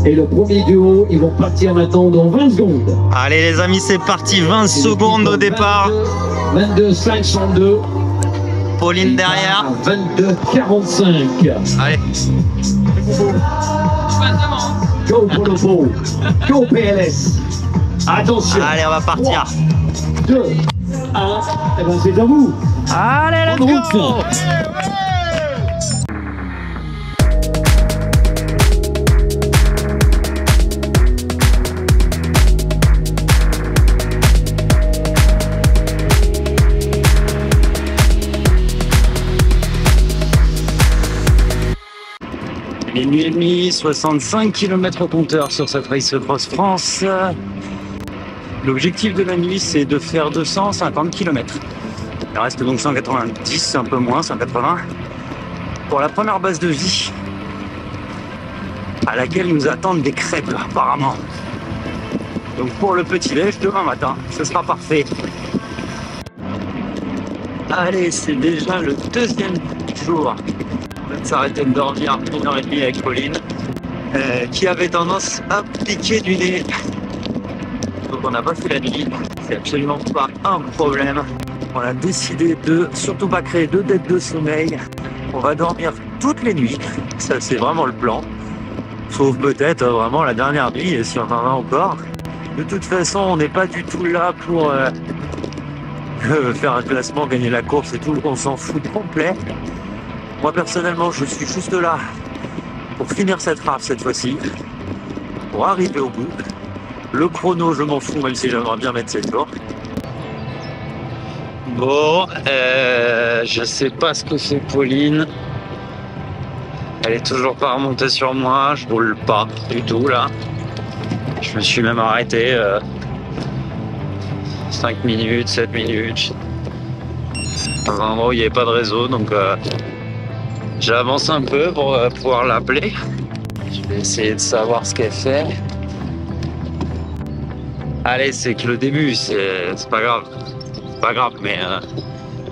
Et le premier duo, ils vont partir maintenant dans 20 secondes. Allez les amis, c'est parti, 20 secondes au départ. 22 502. Pauline derrière. 22 45. Allez. Go Polopo. Go PLS. Attention. Allez, on va partir. 2, 1. Et ben c'est à vous. Allez, let's go. Minuit et demi, 65 km au compteur sur cette Race Cross France. L'objectif de la nuit, c'est de faire 250 km. Il reste donc 190, un peu moins, 180. Pour la première base de vie, à laquelle nous attendent des crêpes, apparemment. Donc pour le petit-déj, demain matin, ce sera parfait. Allez, c'est déjà le deuxième jour. On va s'arrêter de dormir 1h30 avec Pauline, qui avait tendance à piquer du nez. Donc on n'a pas fait la nuit, c'est absolument pas un problème. On a décidé de surtout pas créer de dette de sommeil. On va dormir toutes les nuits, ça c'est vraiment le plan. Sauf peut-être vraiment la dernière nuit, si on en a encore. De toute façon, on n'est pas du tout là pour faire un classement, gagner la course et tout, on s'en fout complet. Moi personnellement, je suis juste là pour finir cette rafle cette fois-ci, pour arriver au bout. Le chrono, je m'en fous, même si j'aimerais bien mettre 7 jours. Bon, je sais pas ce que fait Pauline. Elle est toujours pas remontée sur moi, je roule pas du tout là. Je me suis même arrêté 5 minutes, 7 minutes. Dans un endroit où il n'y avait pas de réseau, donc j'avance un peu pour pouvoir l'appeler. Je vais essayer de savoir ce qu'elle fait. Allez, c'est que le début, c'est pas grave. C'est pas grave, mais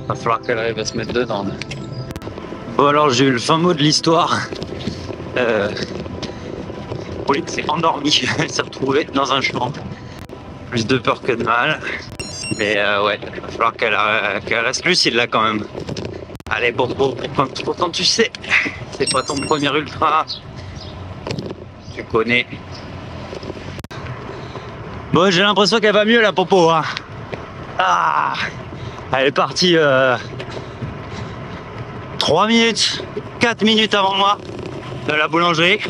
va falloir qu'elle arrive à se mettre dedans. Bon, alors j'ai eu le fin mot de l'histoire. Pauline s'est endormie. Elle s'est retrouvée dans un champ. Plus de peur que de mal. Mais ouais, il va falloir qu'elle reste lucide là quand même. Allez, Popo, pourtant tu sais, c'est pas ton premier ultra. Tu connais. Bon, j'ai l'impression qu'elle va mieux la Popo. Hein. Ah, elle est partie 3 minutes, 4 minutes avant moi de la boulangerie.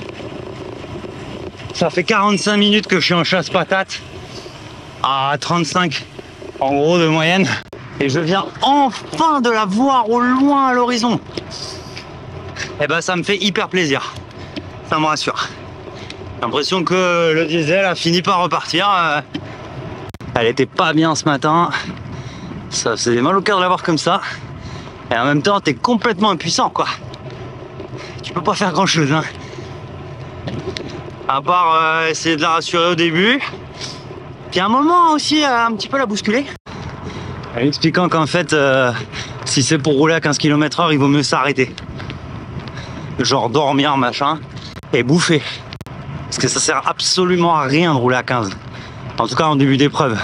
Ça fait 45 minutes que je suis en chasse patate. À 35 en gros de moyenne. Et je viens enfin de la voir au loin à l'horizon. Et ben ça me fait hyper plaisir. Ça me rassure. J'ai l'impression que le diesel a fini par repartir. Elle était pas bien ce matin. Ça faisait mal au cœur de la voir comme ça. Et en même temps, t'es complètement impuissant, quoi. Tu peux pas faire grand chose, hein. À part essayer de la rassurer au début. Puis à un moment aussi, un petit peu la bousculer. En expliquant qu'en fait, si c'est pour rouler à 15 km/h, il vaut mieux s'arrêter. Genre dormir, machin, et bouffer. Parce que ça sert absolument à rien de rouler à 15. En tout cas, en début d'épreuve.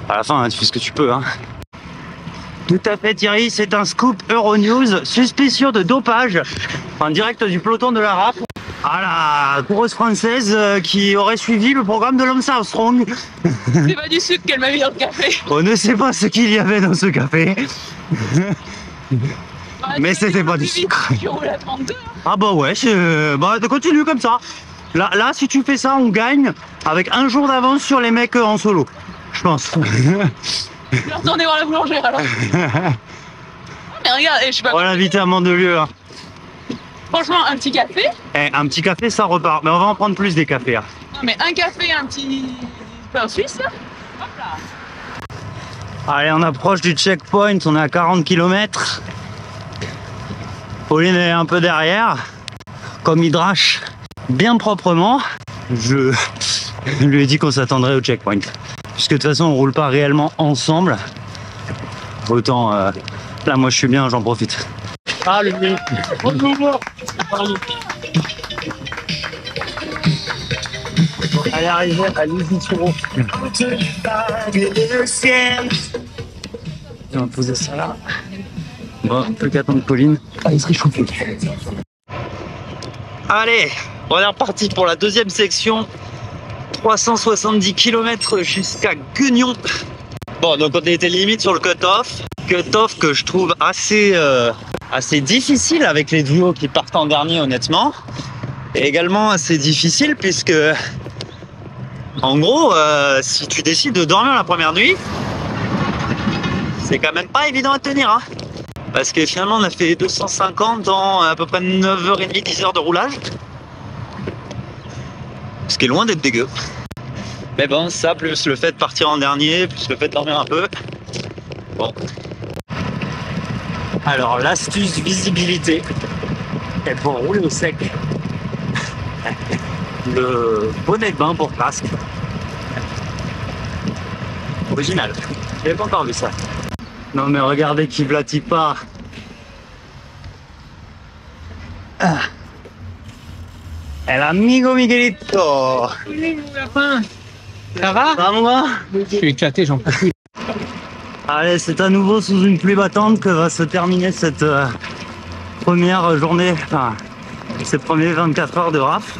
À la fin, hein, tu fais ce que tu peux. Hein. Tout à fait, Thierry, c'est un scoop Euronews. Suspicion de dopage en direct du peloton de la RAF. Ah, la coureuse française qui aurait suivi le programme de Lance Armstrong. C'est pas du sucre qu'elle m'a mis dans le café. On ne sait pas ce qu'il y avait dans ce café. Bah, mais c'était pas du sucre. Tu roules à 32. Ah bah ouais, bah continue comme ça. Là, si tu fais ça, on gagne avec un jour d'avance sur les mecs en solo, je pense. Je vais retourner voir la boulangère alors. Mais regarde, je sais pas. On va l'inviter à Mandelieu. Hein. Franchement, un petit café. Un petit café, ça repart. Mais on va en prendre plus des cafés. Hein. Non, mais un café, un petit pain suisse. Hop là. Allez, on approche du checkpoint. On est à 40 km. Pauline est un peu derrière. Comme il drache bien proprement. Je lui ai dit qu'on s'attendrait au checkpoint. Puisque de toute façon, on roule pas réellement ensemble. Autant, là, moi, je suis bien, j'en profite. Ah, le nez. Elle est arrivée à l'Isituro. On va poser ça là. Bon, plus qu'à attendre Pauline. Ah, il serait chauffé. Allez, on est reparti pour la deuxième section. 370 km jusqu'à Guignon. Bon, donc on était limite sur le cut-off. Cut-off que je trouve assez difficile avec les duos qui partent en dernier, honnêtement. Et également assez difficile puisque, en gros, si tu décides de dormir la première nuit, c'est quand même pas évident à tenir. Hein. Parce que finalement, on a fait 250 dans à peu près 9h30, 10h de roulage. Ce qui est loin d'être dégueu. Mais bon, ça, plus le fait de partir en dernier, plus le fait de dormir un peu. Bon. Alors, l'astuce visibilité est pour rouler au sec. Le bonnet de bain pour casque. Original. J'avais pas encore vu ça. Non mais regardez qui blatit pas. Ah. El amigo Miguelito. La fin. Ça va? Ça va moi? Je suis éclaté, j'en peux plus. Allez, c'est à nouveau sous une pluie battante que va se terminer cette première journée, enfin, ces premiers 24 heures de RAF.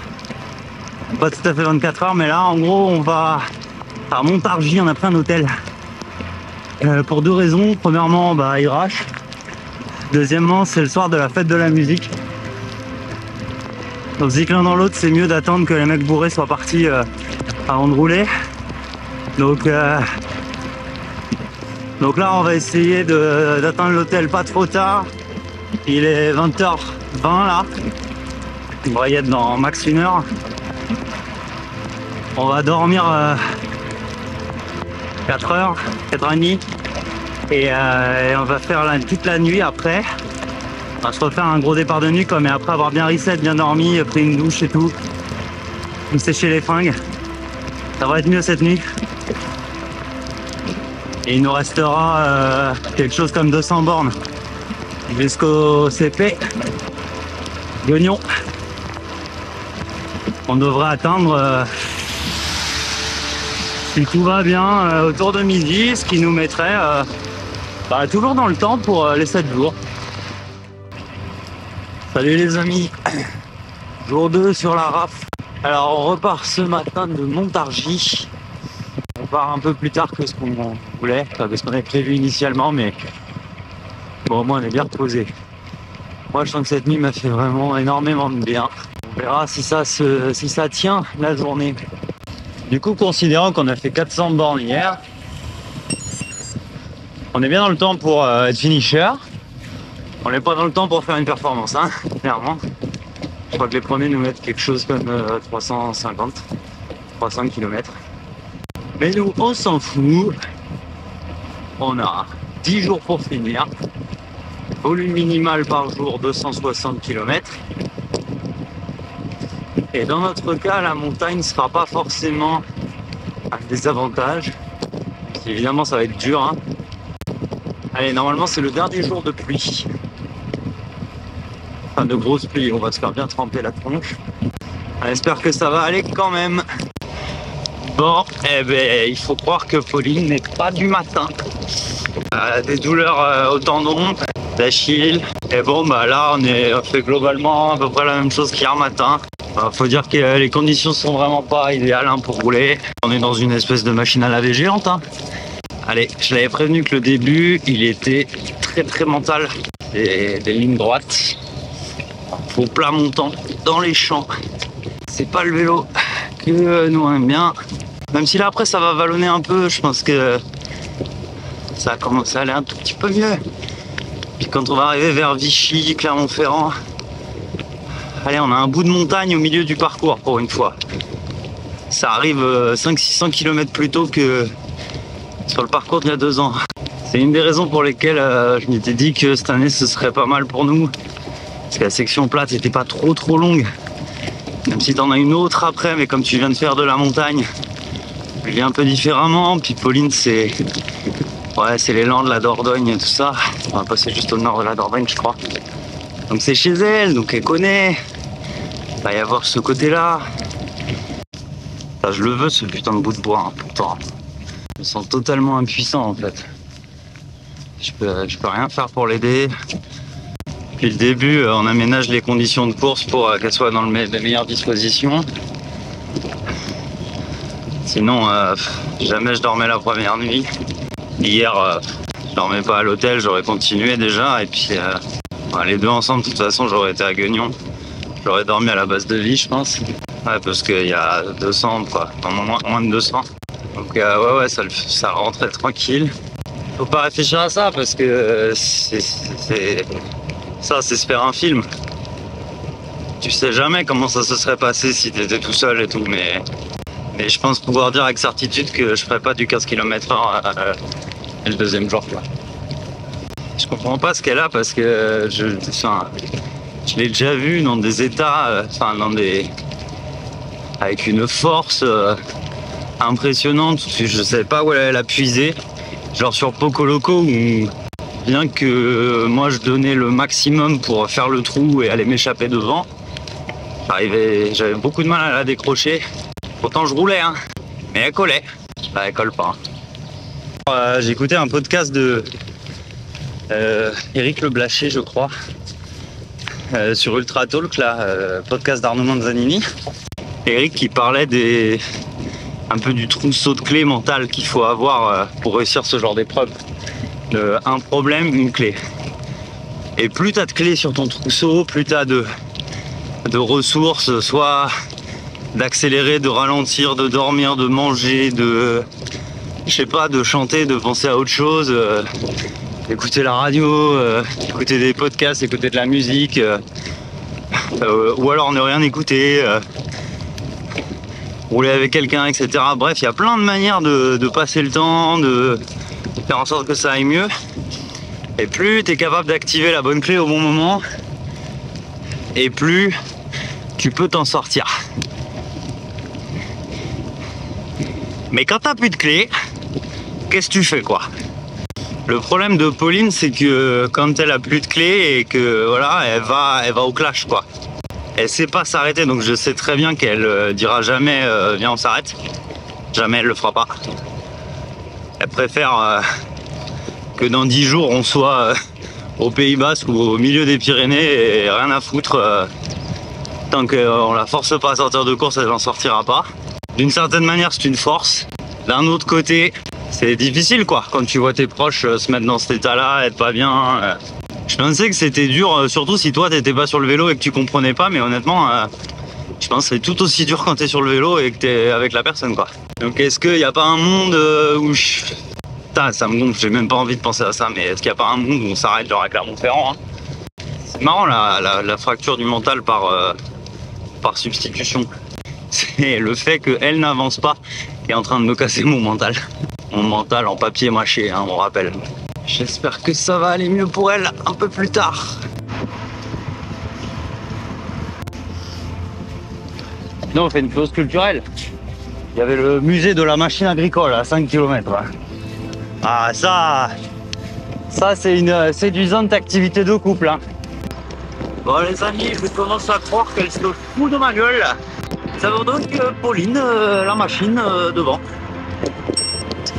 Pas tout à fait 24 heures, mais là, en gros, on va à Montargis, on a pris un hôtel. Pour deux raisons. Premièrement, bah, il râche. Deuxièmement, c'est le soir de la fête de la musique. Donc, si l'un dans l'autre, c'est mieux d'attendre que les mecs bourrés soient partis avant de rouler. Donc là, on va essayer d'atteindre l'hôtel pas trop tard. Il est 20h20 là. On va y être dans max 1 heure. On va dormir 4 heures, 4h30. Et on va faire toute la nuit après. On va se refaire un gros départ de nuit quoi, mais après avoir bien reset, bien dormi, pris une douche et tout. Me sécher les fringues. Ça va être mieux cette nuit. Et il nous restera quelque chose comme 200 bornes jusqu'au CP Guignon. On devrait atteindre, si tout va bien, autour de midi, ce qui nous mettrait toujours dans le temps pour les 7 jours. Salut les amis, jour 2 sur la RAF. Alors on repart ce matin de Montargis. On part un peu plus tard que ce qu'on voulait, enfin, que ce qu'on avait prévu initialement, mais bon, au moins on est bien reposé. Moi je sens que cette nuit m'a fait vraiment énormément de bien. On verra si ça tient la journée. Du coup, considérant qu'on a fait 400 bornes hier, on est bien dans le temps pour être finisher. On n'est pas dans le temps pour faire une performance, hein, clairement. Je crois que les premiers nous mettent quelque chose comme 300 km. Mais nous, on s'en fout. On a 10 jours pour finir. Volume minimal par jour, 260 km. Et dans notre cas, la montagne ne sera pas forcément un désavantage. Évidemment, ça va être dur. Hein. Allez, normalement, c'est le dernier jour de pluie. Enfin, de grosse pluie. On va se faire bien tremper la tronche. On espère que ça va aller quand même. Bon, eh ben, il faut croire que Pauline n'est pas du matin. Des douleurs au tendon, d'Achille. Et bon, bah là, on fait globalement à peu près la même chose qu'hier matin. Faut dire que les conditions sont vraiment pas idéales hein, pour rouler. On est dans une espèce de machine à laver géante. Hein. Allez, je l'avais prévenu que le début, il était très très mental. Des lignes droites. Au plat montant, dans les champs. C'est pas le vélo que nous on aime bien. Même si là après ça va vallonner un peu, je pense que ça a commencé à aller un tout petit peu mieux. Puis quand on va arriver vers Vichy, Clermont-Ferrand, allez, on a un bout de montagne au milieu du parcours pour une fois. Ça arrive 500-600 km plus tôt que sur le parcours d'il y a 2 ans. C'est une des raisons pour lesquelles je m'étais dit que cette année ce serait pas mal pour nous. Parce que la section plate n'était pas trop longue. Même si t'en as une autre après, mais comme tu viens de faire de la montagne, je vis un peu différemment. Puis Pauline, c'est les Landes, la Dordogne et tout ça. On va passer juste au nord de la Dordogne, je crois. Donc c'est chez elle, donc elle connaît. Il va y avoir ce côté-là. Ça, je le veux, ce putain de bout de bois, hein, pourtant. Je me sens totalement impuissant en fait. Je peux rien faire pour l'aider. Depuis le début, on aménage les conditions de course pour qu'elle soit dans les meilleures dispositions. Sinon, jamais je dormais la première nuit. Hier, je dormais pas à l'hôtel, j'aurais continué déjà. Et puis, les deux ensemble, de toute façon, j'aurais été à Guignon. J'aurais dormi à la base de vie, je pense. Ouais, parce qu'il y a 200, quoi. Moins de 200. Donc, ouais, ça rentrait tranquille. Faut pas réfléchir à ça parce que c'est se faire un film. Tu sais jamais comment ça se serait passé si t'étais tout seul et tout, mais je pense pouvoir dire avec certitude que je ferais pas du 15 km/h le deuxième jour, quoi. Je comprends pas ce qu'elle a parce que je l'ai déjà vu dans des états, avec une force impressionnante. Je sais pas où elle a puisé. Genre sur Poco Loco où bien que moi je donnais le maximum pour faire le trou et aller m'échapper devant, j'avais beaucoup de mal à la décrocher. Pourtant je roulais, hein, mais elle collait. Là, elle colle pas. J'ai écouté un podcast de Éric Le Blaché, je crois, sur Ultra Talk, là, podcast d'Arnaud Manzanini. Éric qui parlait un peu du trousseau de clés mental qu'il faut avoir pour réussir ce genre d'épreuve. Un problème, une clé. Et plus tu as de clés sur ton trousseau, plus tu as de ressources, soit d'accélérer, de ralentir, de dormir, de manger, de chanter, de penser à autre chose, d'écouter la radio, écouter des podcasts, écouter de la musique, ou alors ne rien écouter, rouler avec quelqu'un, etc. Bref, il y a plein de manières de passer le temps, de faire en sorte que ça aille mieux. Et plus tu es capable d'activer la bonne clé au bon moment, et plus tu peux t'en sortir. Mais quand t'as plus de clé, qu'est-ce que tu fais, quoi? Le problème de Pauline, c'est que quand elle a plus de clé et que voilà, elle va au clash, quoi. Elle sait pas s'arrêter, donc je sais très bien qu'elle dira jamais viens on s'arrête. Jamais elle le fera pas. Elle préfère que dans 10 jours on soit au Pays Basque ou au milieu des Pyrénées et rien à foutre. Tant qu'on la force pas à sortir de course, elle n'en sortira pas. D'une certaine manière, c'est une force. D'un autre côté, c'est difficile, quoi. Quand tu vois tes proches se mettre dans cet état-là, être pas bien. Je pensais que c'était dur, surtout si toi t'étais pas sur le vélo et que tu comprenais pas, mais honnêtement, je pense que c'est tout aussi dur quand t'es sur le vélo et que t'es avec la personne, quoi. Donc est-ce qu'il n'y a pas un monde où Putain, ça me gonfle, j'ai même pas envie de penser à ça, mais est-ce qu'il n'y a pas un monde où on s'arrête genre à Clermont-Ferrand, hein? C'est marrant la fracture du mental par substitution. C'est le fait qu'elle n'avance pas qui est en train de me casser mon mental. Mon mental en papier mâché, hein, on rappelle. J'espère que ça va aller mieux pour elle un peu plus tard. Non, on fait une pause culturelle. Il y avait le musée de la machine agricole à 5 km. Ah, ça c'est une séduisante activité de couple, hein. Bon les amis, je commence à croire qu'elle se fout de ma gueule. Ça veut donc Pauline, la machine devant.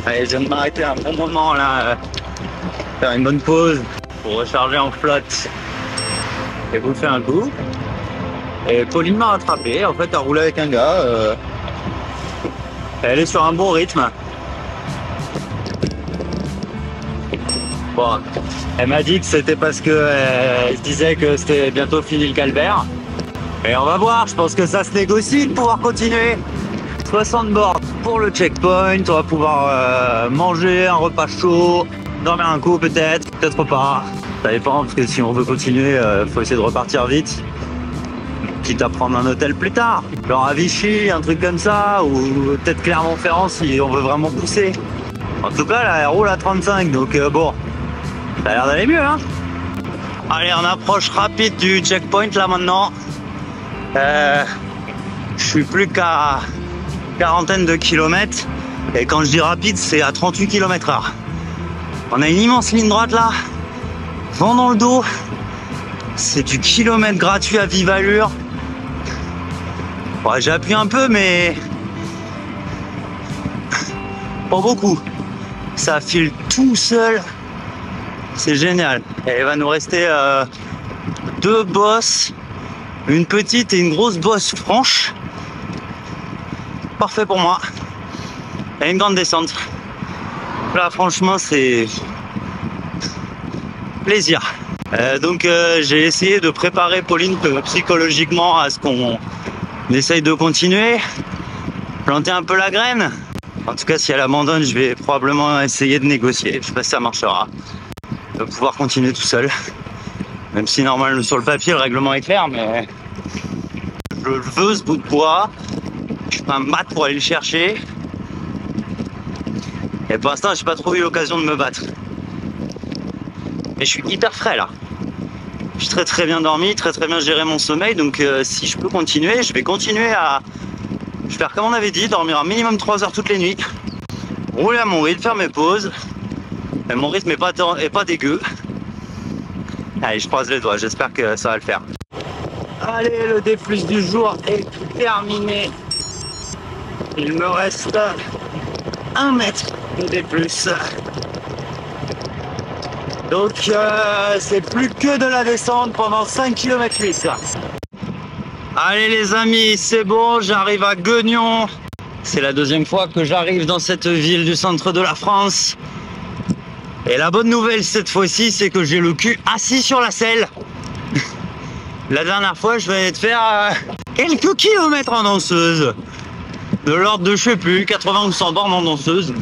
Allez, je viens de m'arrêter un bon moment là, faire une bonne pause pour recharger en flotte et vous faire un coup. Et Pauline m'a rattrapé, en fait elle roulait avec un gars, elle est sur un bon rythme. Bon, elle m'a dit que c'était parce que elle disait que c'était bientôt fini le calvaire. Et on va voir, je pense que ça se négocie de pouvoir continuer. 60 bords pour le checkpoint, on va pouvoir manger un repas chaud, dormir un coup peut-être pas. Ça dépend, parce que si on veut continuer, faut essayer de repartir vite. Quitte à prendre un hôtel plus tard, genre à Vichy, un truc comme ça, ou peut-être Clermont-Ferrand si on veut vraiment pousser. En tout cas, là, elle roule à 35, donc bon, ça a l'air d'aller mieux, hein. Allez, on approche rapide du checkpoint là maintenant. Je suis plus qu'à quarantaine de kilomètres, et quand je dis rapide, c'est à 38 km/h. On a une immense ligne droite là, vent dans le dos, c'est du kilomètre gratuit à vive allure. Ouais, j'ai appuyé un peu, mais Pas beaucoup. Ça file tout seul. C'est génial. Et il va nous rester 2 bosses. Une petite et une grosse bosse franche. Parfait pour moi. Et une grande descente. Là, franchement, c'est plaisir. Donc, j'ai essayé de préparer Pauline psychologiquement à ce qu'on essaye de continuer. Planter un peu la graine. En tout cas, si elle abandonne, je vais probablement essayer de négocier. Je sais pas si ça marchera. De pouvoir continuer tout seul. Même si normalement sur le papier, le règlement est clair, mais je veux ce bout de bois. Je fais un mat pour aller le chercher. Et pour l'instant, j'ai pas trop eu l'occasion de me battre. Mais je suis hyper frais là. J'ai très bien dormi, très bien géré mon sommeil. Donc si je peux continuer, je vais continuer à... Je vais faire comme on avait dit, dormir un minimum 3 heures toutes les nuits. Rouler à mon rythme, faire mes pauses. Et mon rythme est pas dégueu. Allez, je croise les doigts, j'espère que ça va le faire. Allez, le D+ du jour est terminé. Il me reste 1 mètre de D+. Donc c'est plus que de la descente pendant 5 km 8. Allez les amis, c'est bon, j'arrive à Guignon. C'est la 2e fois que j'arrive dans cette ville du centre de la France. Et la bonne nouvelle cette fois-ci, c'est que j'ai le cul assis sur la selle. La dernière fois, je venais de faire quelques kilomètres en danseuse. De l'ordre de, je sais plus, 80 ou 100 bornes en danseuse.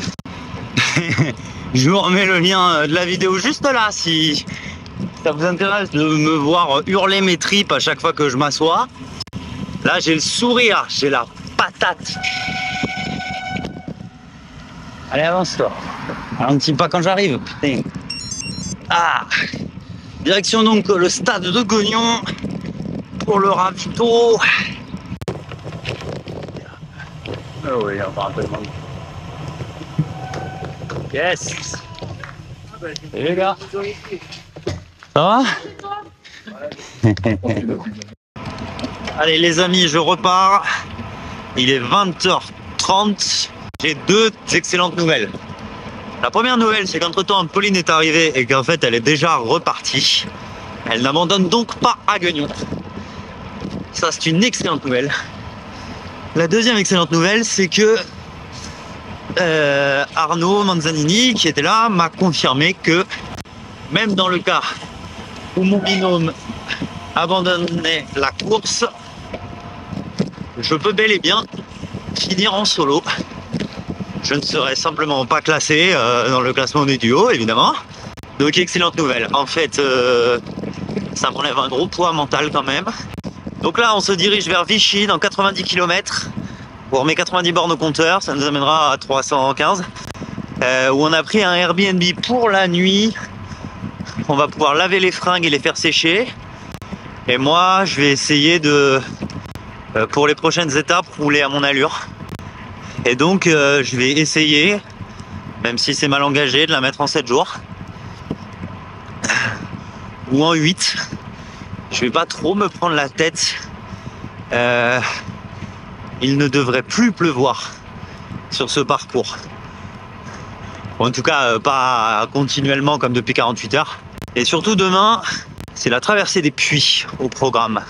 Je vous remets le lien de la vidéo juste là, si ça vous intéresse de me voir hurler mes tripes à chaque fois que je m'assois. Là, j'ai le sourire, j'ai la patate. Allez, avance-toi. Ralentis pas quand j'arrive, putain. Ah. Direction donc le stade de Guignon pour le ravito. Oh oui, on va un peu de monde. Yes. Salut les gars. Ça va? Allez les amis, je repars. Il est 20h30. J'ai 2 excellentes nouvelles. La première nouvelle, c'est qu'entre-temps, Pauline est arrivée et qu'en fait, elle est déjà repartie. Elle n'abandonne donc pas à Guignon. Ça, c'est une excellente nouvelle. La deuxième excellente nouvelle, c'est que Arnaud Manzanini, qui était là, m'a confirmé que même dans le cas où mon binôme abandonnait la course, je peux bel et bien finir en solo. Je ne serai simplement pas classé dans le classement des duos, évidemment. Donc excellente nouvelle. En fait, ça m'enlève un gros poids mental quand même. Donc là, on se dirige vers Vichy dans 90 km. Pour mes 90 bornes au compteur, ça nous amènera à 315. Où on a pris un Airbnb pour la nuit. On va pouvoir laver les fringues et les faire sécher. Et moi, je vais essayer de, pour les prochaines étapes, rouler à mon allure. Et donc, je vais essayer, même si c'est mal engagé, de la mettre en 7 jours. Ou en 8. Je vais pas trop me prendre la tête. Il ne devrait plus pleuvoir sur ce parcours. En tout cas, pas continuellement comme depuis 48 heures. Et surtout demain, c'est la traversée des puits au programme.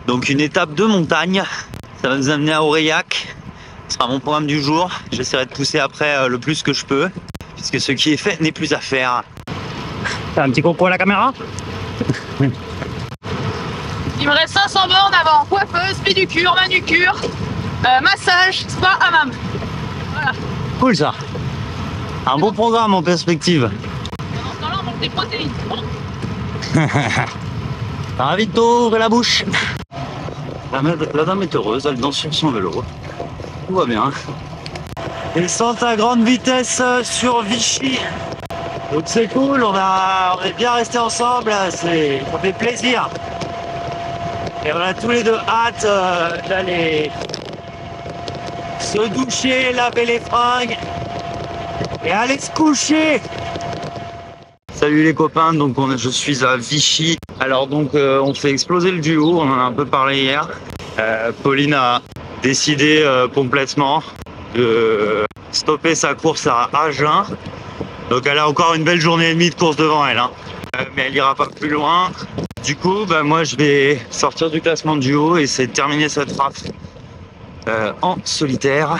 Donc une étape de montagne. Ça va nous amener à Aurillac. Ce sera mon programme du jour. J'essaierai de pousser après le plus que je peux. Puisque ce qui est fait n'est plus à faire. T'as un petit concours à la caméra? Il me reste 500 bornes avant. Coiffeuse, pédicure, manucure, massage, spa, hammam. Voilà. Cool ça. Un beau programme en perspective. Pendant ce temps-là, on mange des protéines. Ravito, ouvrez la bouche. La dame est heureuse, elle danse sur son vélo. Tout va bien. Ils sont à grande vitesse sur Vichy. Donc c'est cool, on est bien restés ensemble, ça fait plaisir. Et on a tous les deux hâte d'aller se doucher, laver les fringues et aller se coucher. Salut les copains, donc je suis à Vichy. Alors donc on fait exploser le duo, on en a un peu parlé hier. Pauline a décidé complètement de stopper sa course à Agen. Donc elle a encore une belle journée et demie de course devant elle, hein. Mais elle ira pas plus loin. Du coup, bah, moi je vais sortir du classement de duo et essayer de terminer cette race en solitaire.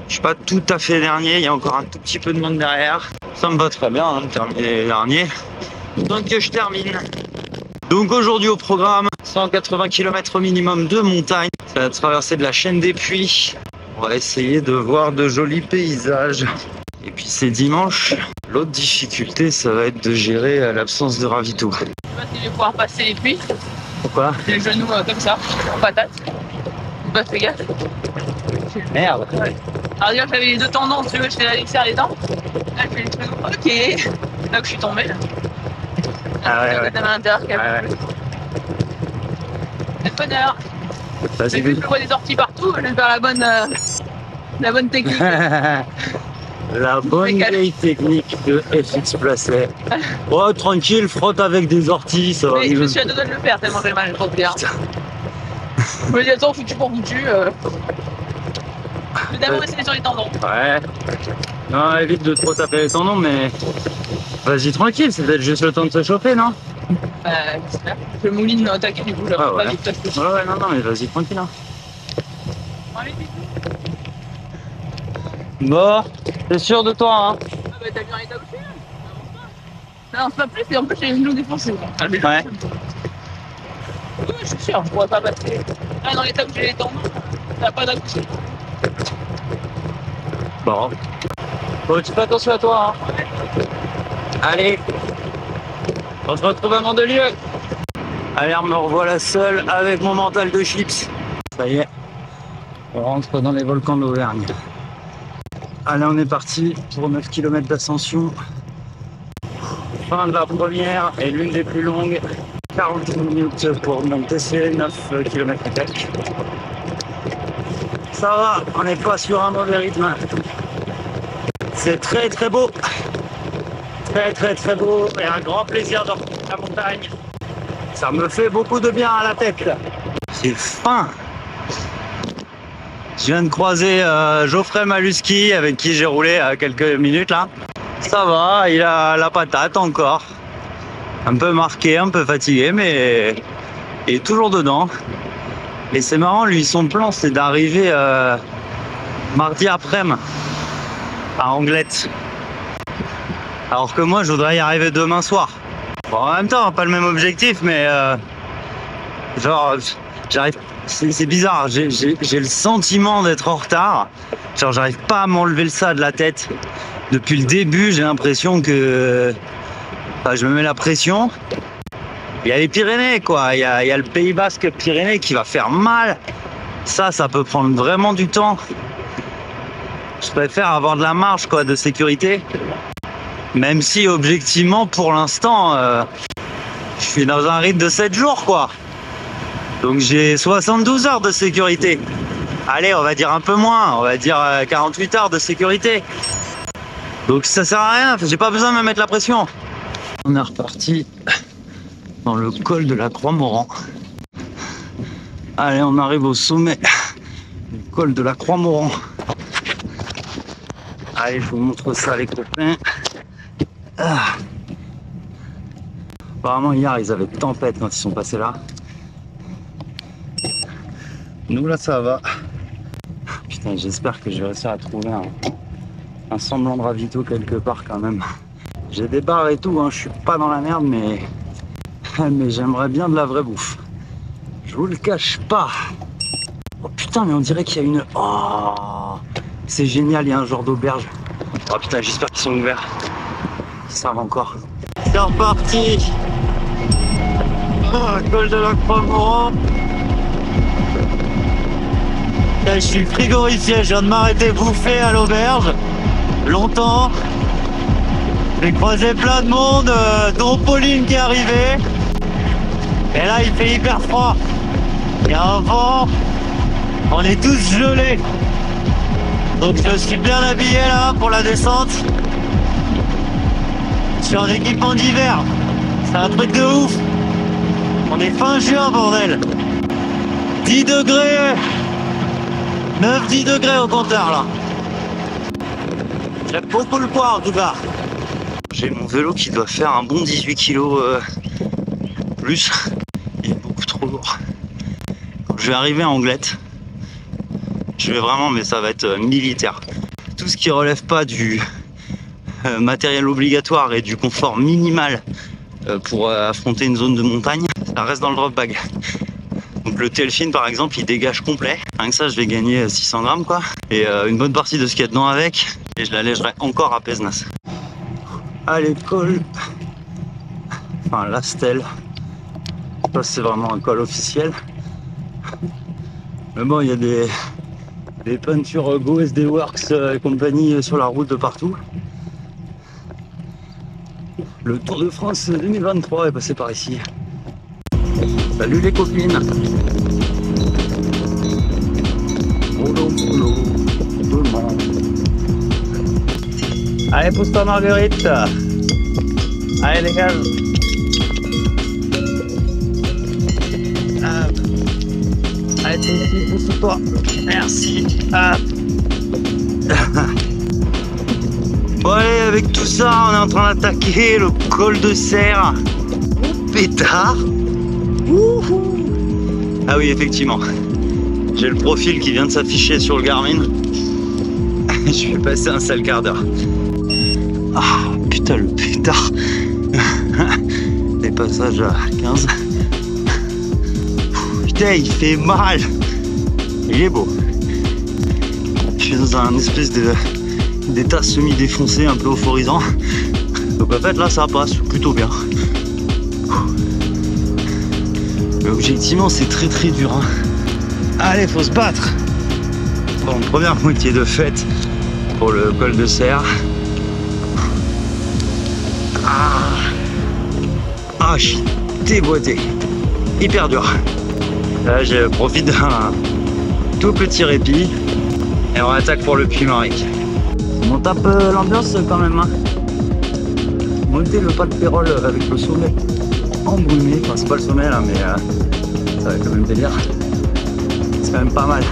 Je suis pas tout à fait dernier, il y a encore un tout petit peu de monde derrière. Ça me va très bien hein, de terminer dernier. Donc je termine. Donc aujourd'hui au programme, 180 km minimum de montagne. Ça va traverser de la chaîne des Puys. On va essayer de voir de jolis paysages. Et puis c'est dimanche. L'autre difficulté, ça va être de gérer l'absence de ravito. Je sais pas si je vais pouvoir passer les puits. Pourquoi? Les genoux comme ça, en patate. Bah fais gaffe. Merde. Ouais. Alors déjà j'avais les deux tendons, tu veux, je fais l'Alexia les dents. Là je fais les genoux. Ok. Là que je suis tombée là. Ah ouais, ouais. À l'intérieur, Ouais. C'est bonheur. Vas-y, J'ai vu que je vois des orties partout, je vais faire la bonne technique. La bonne vieille technique de FX Placet. Oh, tranquille, frotte avec des orties, ça va. Mais je me suis à deux doigts de le faire tellement j'ai mal, trop bien. Je me dis attends, foutu pour foutu. Mais d'abord essayer sur les tendons. Ouais. Non, évite de trop taper les tendons, mais vas-y tranquille, c'est peut-être juste le temps de se chauffer, non? J'espère. Je mouline au taquet du coup, là, Ah ouais. pas vite parce que Ouais, non, mais vas-y tranquille. Hein. Allez, bisous. Bon, t'es sûr de toi, hein? Ah bah t'as bien l'état où je suis là. Ça avance pas plus et en plus j'ai les genoux défoncés. Ouais. Oui, je suis sûr, je pourrais pas passer. Là dans l'état où j'ai les tendons, ça va pas d'accoucher. Bon. Bon, tu fais attention à toi, hein? Allez. On se retrouve à Mandelieu. Allez, me revoilà seul avec mon mental de chips. Ça y est. On rentre dans les volcans d'Auvergne. Allez, on est parti pour 9 km d'ascension. Fin de la première et l'une des plus longues. 40 minutes pour monter ces 9 km et quelques. Ça va, on n'est pas sur un mauvais rythme. C'est très très beau. Très très très beau et un grand plaisir de retrouver la montagne. Ça me fait beaucoup de bien à la tête. J'ai faim. Je viens de croiser Geoffrey Maluski avec qui j'ai roulé quelques minutes là. Ça va, il a la patate encore. Un peu marqué, un peu fatigué, mais il est toujours dedans. Et c'est marrant, lui, son plan, c'est d'arriver mardi après-midi à Anglette. Alors que moi, je voudrais y arriver demain soir. Bon, en même temps, pas le même objectif, mais genre, j'arrive. C'est bizarre, j'ai le sentiment d'être en retard. Genre, j'arrive pas à m'enlever ça de la tête. Depuis le début, j'ai l'impression que je me mets la pression. Il y a les Pyrénées, quoi. Il y a le Pays Basque Pyrénées qui va faire mal. Ça peut prendre vraiment du temps. Je préfère avoir de la marge, quoi, de sécurité. Même si, objectivement, pour l'instant, je suis dans un rythme de 7 jours, quoi. Donc j'ai 72 heures de sécurité. Allez, on va dire un peu moins, on va dire 48 heures de sécurité. Donc ça sert à rien, j'ai pas besoin de me mettre la pression. On est reparti dans le col de la Croix-Moran. Allez, on arrive au sommet du col de la Croix-Moran. Allez, je vous montre ça les copains. Ah. Apparemment hier ils avaient tempête quand ils sont passés là. Nous là ça va. Putain, j'espère que je vais réussir à trouver un semblant de ravito quelque part quand même. J'ai des bars et tout, hein. Je suis pas dans la merde mais j'aimerais bien de la vraie bouffe. Je vous le cache pas. Oh putain, mais on dirait qu'il y a une... Oh, c'est génial, il y a un genre d'auberge. Oh putain, j'espère qu'ils sont ouverts. Ils servent encore. C'est reparti. Oh, col de la Croix-Moran. Je suis frigorifié, je viens de m'arrêter bouffer à l'auberge. Longtemps. J'ai croisé plein de monde, dont Pauline qui est arrivée. Et là il fait hyper froid. Il y a un vent. On est tous gelés. Donc je suis bien habillé là pour la descente. Je suis en équipement d'hiver. C'est un truc de ouf. On est fin juin, bordel. 10 degrés. 9-10 degrés au compteur là. J'aime beaucoup le poids en tout cas. J'ai mon vélo qui doit faire un bon 18 kg plus. Il est beaucoup trop lourd. Quand je vais arriver à Anglette, je vais vraiment, mais ça va être militaire. Tout ce qui relève pas du matériel obligatoire et du confort minimal pour affronter une zone de montagne, ça reste dans le drop bag. Donc le Tailfin par exemple, il dégage complet. Rien que ça, je vais gagner 600 grammes quoi. Et une bonne partie de ce qu'il y a dedans avec, et je l'allégerai encore à Pézenas. À l'école, enfin la stèle, je sais pas si c'est vraiment un col officiel. Mais bon, il y a des peintures Go SD Works et compagnie sur la route de partout. Le Tour de France 2023 est passé par ici. Salut les copines. Polo, polo, tout le monde. Allez, pousse-toi Marguerite. Allez les gars. Allez, toi aussi, pousse-toi. Merci. Bon allez, avec tout ça, on est en train d'attaquer le col de Serre. Pétard. Ah oui, effectivement. J'ai le profil qui vient de s'afficher sur le Garmin. Je vais passer un sale quart d'heure. Ah putain, le pétard. Les passages à 15. Putain, il fait mal. Il est beau. Je suis dans un espèce d'état semi-défoncé, un peu euphorisant. Donc en fait là ça passe plutôt bien. Mais objectivement c'est très très dur hein. Allez, faut se battre. Bon, première moitié de fête pour le col de Serre. Ah, je suis déboîté. Hyper dur. Là je profite d'un tout petit répit et on attaque pour le Puy-Maric. On tape l'ambiance quand même hein. Monter le pas de Pérol avec le sommet embrumé, enfin c'est pas le sommet là mais ça va quand même délire. C'est quand même pas mal.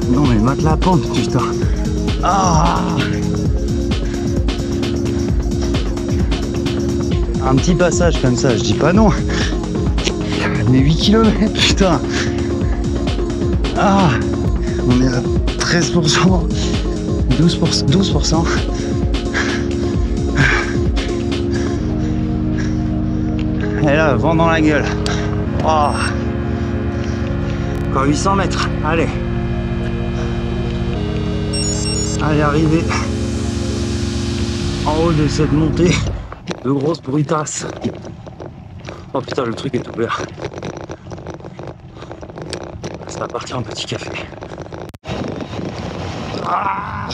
Non mais mate la pente putain. Ah, un petit passage comme ça, je dis pas non. Mais 8 km putain. Ah, on est à 13%. 12%. Et là, vent dans la gueule. Oh. Encore 800 mètres. Allez. Allez, arriver en haut de cette montée de grosses brutasses. Oh putain, le truc est ouvert. Ça va partir en petit café. Ah.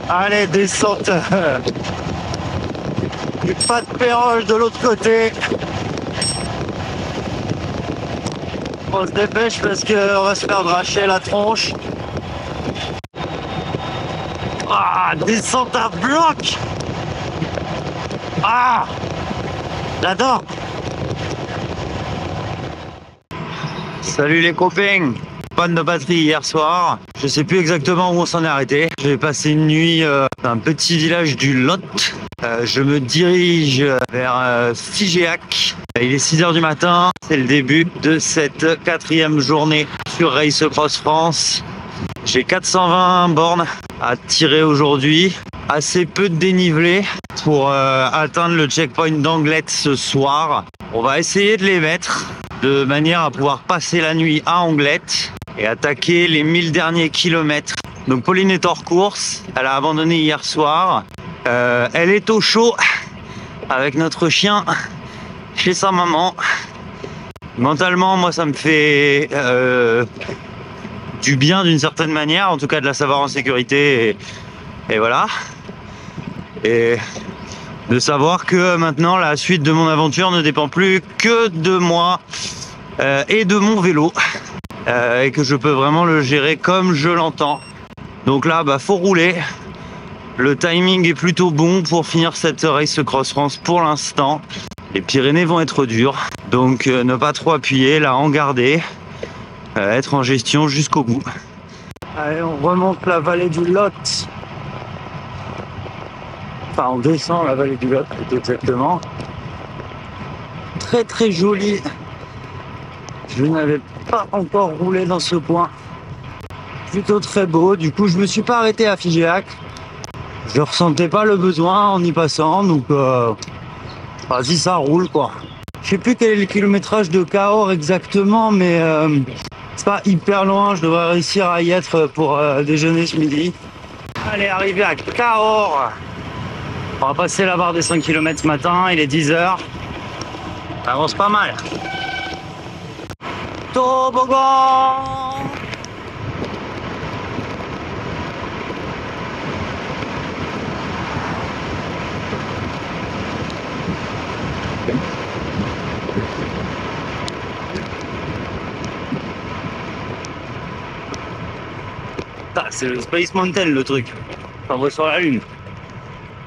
Allez, descente. Pas de Pérol de l'autre côté. On se dépêche parce qu'on va se faire dracher la tronche. Ah, descente à bloc. Ah, j'adore. Salut les copains. Panne de batterie hier soir. Je sais plus exactement où on s'en est arrêté. J'ai passé une nuit dans un petit village du Lot. Je me dirige vers Figeac. Il est 6 h du matin. C'est le début de cette 4e journée sur Race Cross France. J'ai 420 bornes à tirer aujourd'hui. Assez peu de dénivelé pour atteindre le checkpoint d'Anglette ce soir. On va essayer de les mettre de manière à pouvoir passer la nuit à Anglette et attaquer les 1000 derniers kilomètres. Donc Pauline est hors course. Elle a abandonné hier soir. Elle est au chaud avec notre chien chez sa maman. Mentalement, moi, ça me fait du bien d'une certaine manière, en tout cas de la savoir en sécurité. Et voilà. Et de savoir que maintenant, la suite de mon aventure ne dépend plus que de moi et de mon vélo. Et que je peux vraiment le gérer comme je l'entends. Donc là, faut rouler. Le timing est plutôt bon pour finir cette Race Cross France pour l'instant. Les Pyrénées vont être dures, donc ne pas trop appuyer, là en garder, être en gestion jusqu'au bout. Allez, on remonte la vallée du Lot Enfin, on descend la vallée du Lot, exactement. Très très joli. Je n'avais pas encore roulé dans ce coin. Plutôt très beau. Du coup, je me suis pas arrêté à Figeac. Je ressentais pas le besoin en y passant, donc vas-y, ça roule quoi. Je sais plus quel est le kilométrage de Cahors exactement, mais c'est pas hyper loin. Je devrais réussir à y être pour déjeuner ce midi. Allez, arrivé à Cahors. On va passer la barre des 5 km ce matin, il est 10h. Ça avance pas mal. Toboggan! Ah, c'est le Space Mountain le truc. On va sur la lune.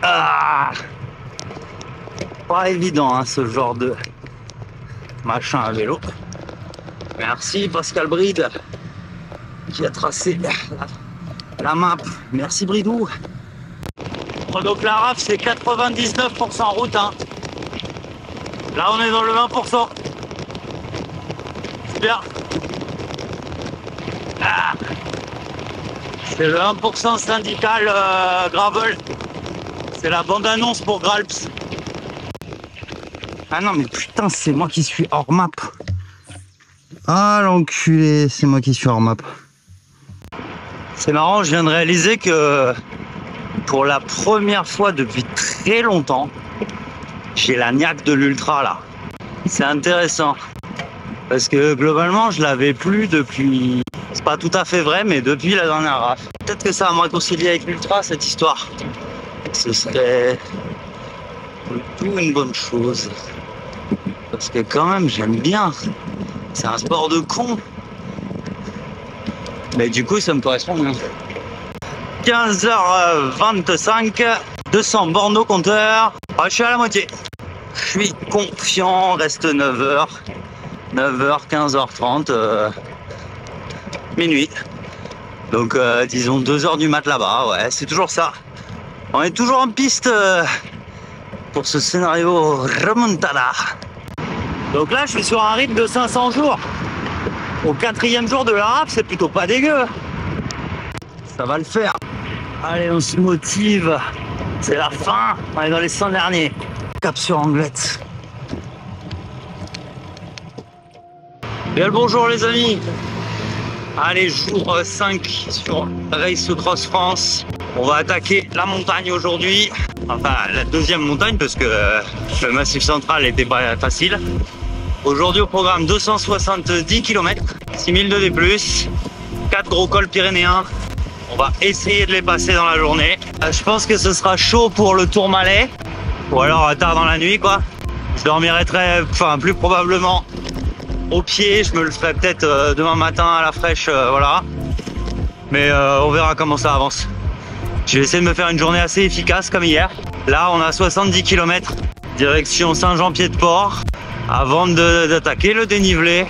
Ah, pas évident hein, ce genre de machin à vélo. Merci Pascal Bride qui a tracé la map. Merci Bridou. Donc la RAF c'est 99% route hein. Là on est dans le 20%. Super. Ah. C'est le 1% syndical gravel. C'est la bande-annonce pour Gralps. Ah non mais putain, c'est moi qui suis hors map. Ah l'enculé, c'est moi qui suis hors map. C'est marrant, je viens de réaliser que pour la première fois depuis très longtemps, j'ai la niaque de l'ultra là. C'est intéressant. Parce que globalement, je l'avais plus depuis... C'est pas tout à fait vrai, mais depuis la dernière RAF. Peut-être que ça va me réconcilier avec l'ultra, cette histoire. Ce serait plutôt une bonne chose. Parce que quand même, j'aime bien. C'est un sport de con. Mais du coup, ça me correspond bien. 15h25, 200 bornes au compteur. Ah, je suis à la moitié. Je suis confiant, reste 9h. 9h, 15h30, minuit. Donc disons 2h du mat là-bas, ouais, c'est toujours ça. On est toujours en piste pour ce scénario remontada. Donc là, je suis sur un rythme de 500 jours. Au 4e jour de la RAF, c'est plutôt pas dégueu. Ça va le faire. Allez, on se motive. C'est la fin. On est dans les 100 derniers. Cap sur Anglette. Bien le bonjour les amis. Allez, jour 5 sur Race Cross France. On va attaquer la montagne aujourd'hui. Enfin, la deuxième montagne parce que le Massif Central n'était pas facile. Aujourd'hui au programme 270 km, 6000 de D+, 4 gros cols pyrénéens. On va essayer de les passer dans la journée. Je pense que ce sera chaud pour le Tourmalet. Ou alors tard dans la nuit quoi. Je dormirai plus probablement au pied, je me le ferai peut-être demain matin à la fraîche, voilà. Mais on verra comment ça avance. Je vais essayer de me faire une journée assez efficace comme hier. Là, on a 70 km, direction Saint-Jean-Pied-de-Port. Avant d'attaquer le dénivelé,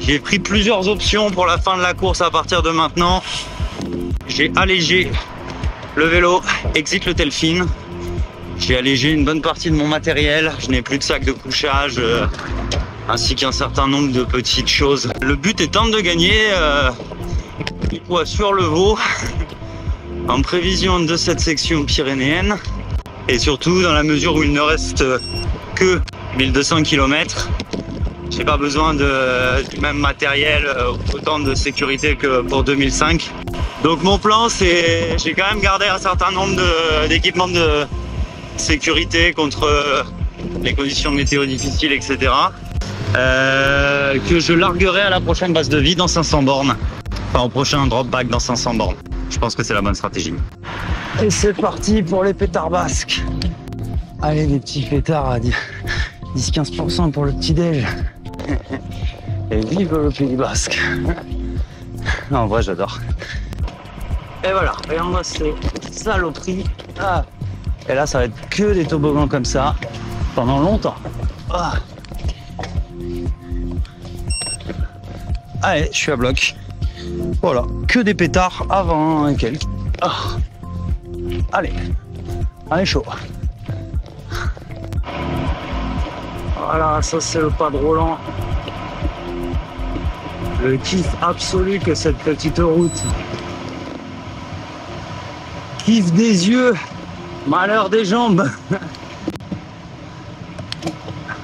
j'ai pris plusieurs options pour la fin de la course à partir de maintenant. J'ai allégé le vélo, exit le Telfin. J'ai allégé une bonne partie de mon matériel. Je n'ai plus de sac de couchage. Ainsi qu'un certain nombre de petites choses. Le but étant de gagner du poids sur le veau en prévision de cette section pyrénéenne et surtout dans la mesure où il ne reste que 1200 km. J'ai pas besoin du même matériel, autant de sécurité que pour 2005. Donc mon plan c'est, j'ai quand même gardé un certain nombre d'équipements de sécurité contre les conditions météo difficiles, etc. Que je larguerai à la prochaine base de vie dans 500 bornes. Enfin au prochain drop back dans 500 bornes. Je pense que c'est la bonne stratégie. Et c'est parti pour les pétards basques. Allez les petits pétards à 10-15% pour le petit déj. Et vive le Pays Basque. Non, en vrai j'adore. Et voilà, regarde-moi ces saloperies. Ah. Et là ça va être que des toboggans comme ça pendant longtemps. Ah. Allez, je suis à bloc. Voilà, que des pétards avant et quelques. Oh. Allez, Ah, est chaud. Voilà, ça c'est le pas de Roland. Le kiff absolu que cette petite route. Kiff des yeux, malheur des jambes.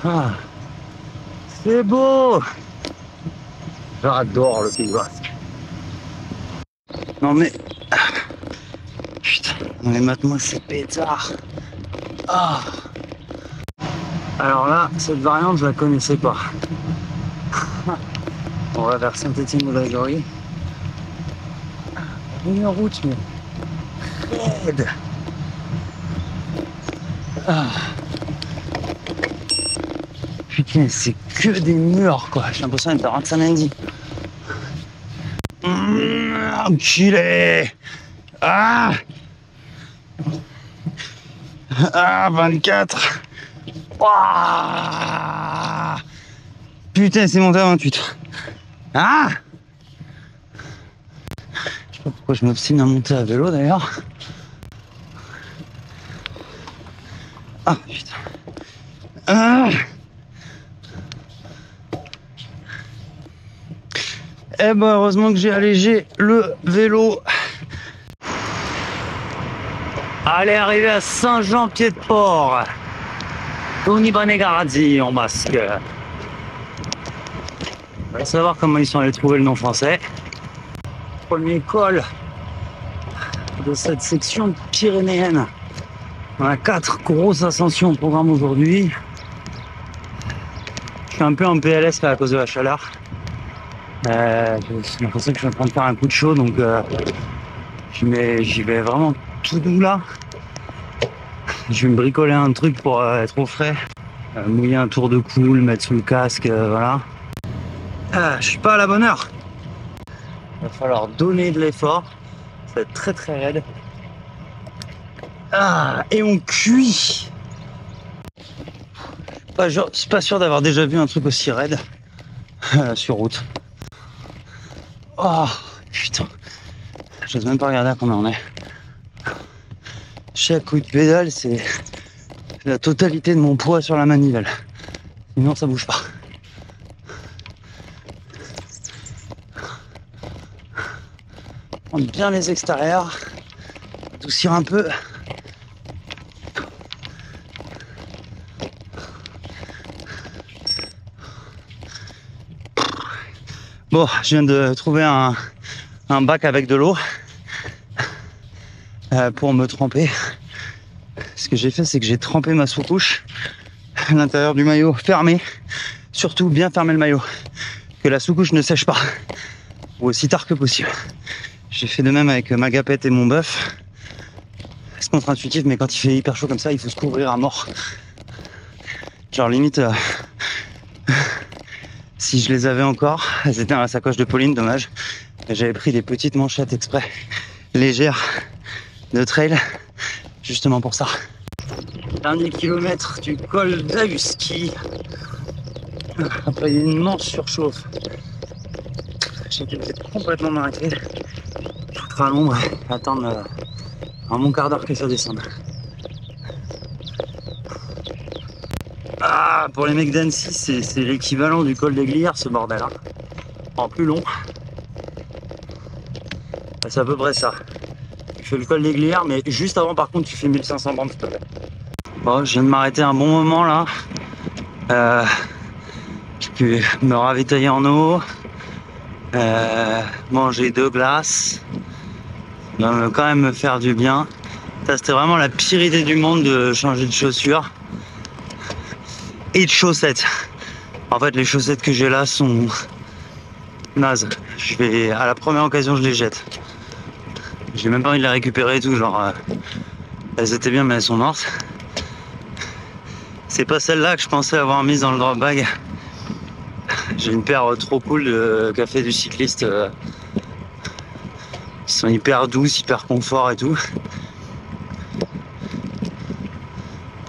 Ah, c'est beau. J'adore le Pays Basque. Non mais... Putain, mais mate-moi c'est pétard. Ah. Alors là, cette variante, je la connaissais pas. On va vers Saint-Étienne-de-la-Jorie. Une route, mais raide. Ah. Putain, c'est que des murs, quoi. J'ai l'impression d'être à samedi. Enculé. Ah. Ah, 24. Ouah. Putain, c'est monté à 28. Ah. Je sais pas pourquoi je m'obstine à monter à vélo d'ailleurs. Ah putain. Ah. Eh ben heureusement que j'ai allégé le vélo. Allez, arrivé à Saint-Jean-Pied-de-Port. Tony Banegarazzi en masque. On va savoir comment ils sont allés trouver le nom français. Premier col de cette section pyrénéenne. On a 4 grosses ascensions au programme aujourd'hui. Je suis un peu en PLS à cause de la chaleur. J'ai l'impression que je suis en train de faire un coup de chaud, donc j'y vais vraiment tout doux là. Je vais me bricoler un truc pour être au frais, mouiller un tour de cou, le mettre sous le casque, voilà. Je suis pas à la bonne heure. Il va falloir donner de l'effort. Ça va être très très raide. Ah, et on cuit. Je suis pas sûr d'avoir déjà vu un truc aussi raide sur route. Oh putain, j'ose même pas regarder à combien on est. Chaque coup de pédale, c'est la totalité de mon poids sur la manivelle. Sinon, ça bouge pas. Prendre bien les extérieurs, adoucir un peu. Bon, je viens de trouver un bac avec de l'eau pour me tremper. Ce que j'ai fait, c'est que j'ai trempé ma sous-couche à l'intérieur du maillot fermé. Surtout bien fermer le maillot, que la sous-couche ne sèche pas, ou aussi tard que possible. J'ai fait de même avec ma gapette et mon bœuf. C'est contre-intuitif, mais quand il fait hyper chaud comme ça, il faut se couvrir à mort. Genre limite... Si je les avais encore, elles étaient dans la sacoche de Pauline, dommage. J'avais pris des petites manchettes exprès, légères, de trail, justement pour ça. Dernier kilomètre du col d'Aguski. Après une immense surchauffe. J'ai été complètement m'arrêter. Je serai à l'ombre et attendre un bon quart d'heure que ça descende. Ah, pour les mecs d'Annecy, c'est l'équivalent du col des Glières, ce bordel, hein. En plus long. C'est à peu près ça. Tu fais le col des Glières, mais juste avant, par contre, tu fais 1500 bandes, s'il te plaît. Bon, je viens de m'arrêter un bon moment, là. Je peux me ravitailler en eau. Manger 2 glaces. Ça va quand même me faire du bien. Ça, c'était vraiment la pire idée du monde de changer de chaussures. Et de chaussettes. En fait, les chaussettes que j'ai là sont nazes. À la première occasion, je les jette. J'ai même pas envie de les récupérer et tout. Genre, elles étaient bien, mais elles sont mortes. C'est pas celle-là que je pensais avoir mise dans le drop bag. J'ai une paire trop cool de Café du Cycliste. Qui sont hyper douces, hyper confort et tout.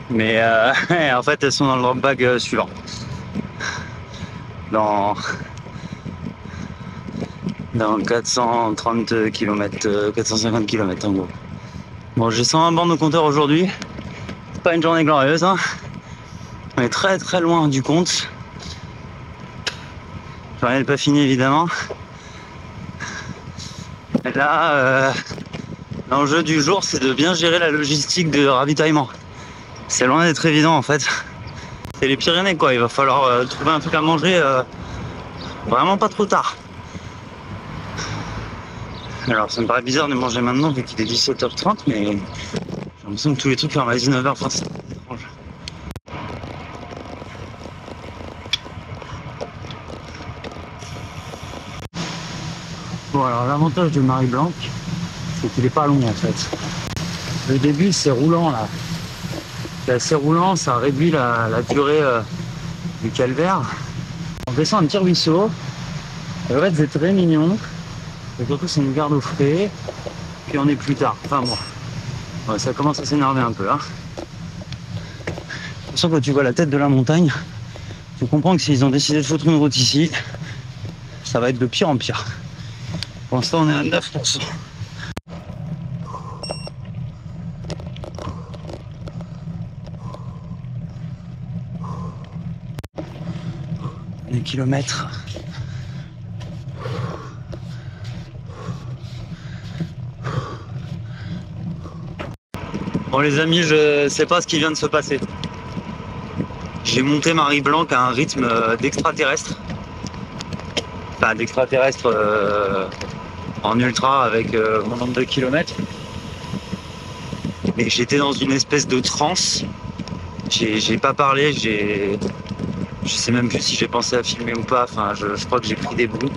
Mais en fait, elles sont dans le drop bag suivant. Dans 430 km, 450 km en gros. Bon, j'ai 120 bornes au compteur aujourd'hui. C'est pas une journée glorieuse, hein. On est très très loin du compte. J'en ai pas fini évidemment. Et là, l'enjeu du jour, c'est de bien gérer la logistique de ravitaillement. C'est loin d'être évident en fait. C'est les Pyrénées quoi, il va falloir trouver un truc à manger vraiment pas trop tard. Alors ça me paraît bizarre de manger maintenant vu qu'il est 17h30, mais j'ai l'impression que tous les trucs ferment à 19h, enfin c'est étrange. Bon alors l'avantage de Marie Blanc, c'est qu'il est pas long en fait. Le début c'est roulant là. C'est assez roulant, ça réduit la durée du calvaire. On descend un petit ruisseau. En fait c'est très mignon. Et surtout c'est une garde au frais. Puis on est plus tard. Enfin bon. Ouais, ça commence à s'énerver un peu hein. De toute façon quand tu vois la tête de la montagne, tu comprends que s'ils ont décidé de foutre une route ici, ça va être de pire en pire. Pour l'instant on est à 9%. Les kilomètres. Bon les amis, je sais pas ce qui vient de se passer. J'ai monté Marie Blanc à un rythme d'extraterrestre. Enfin d'extraterrestre en ultra avec mon nombre de kilomètres. Mais j'étais dans une espèce de transe. J'ai pas parlé, je sais même plus si j'ai pensé à filmer ou pas. Enfin je crois que j'ai pris des bouts.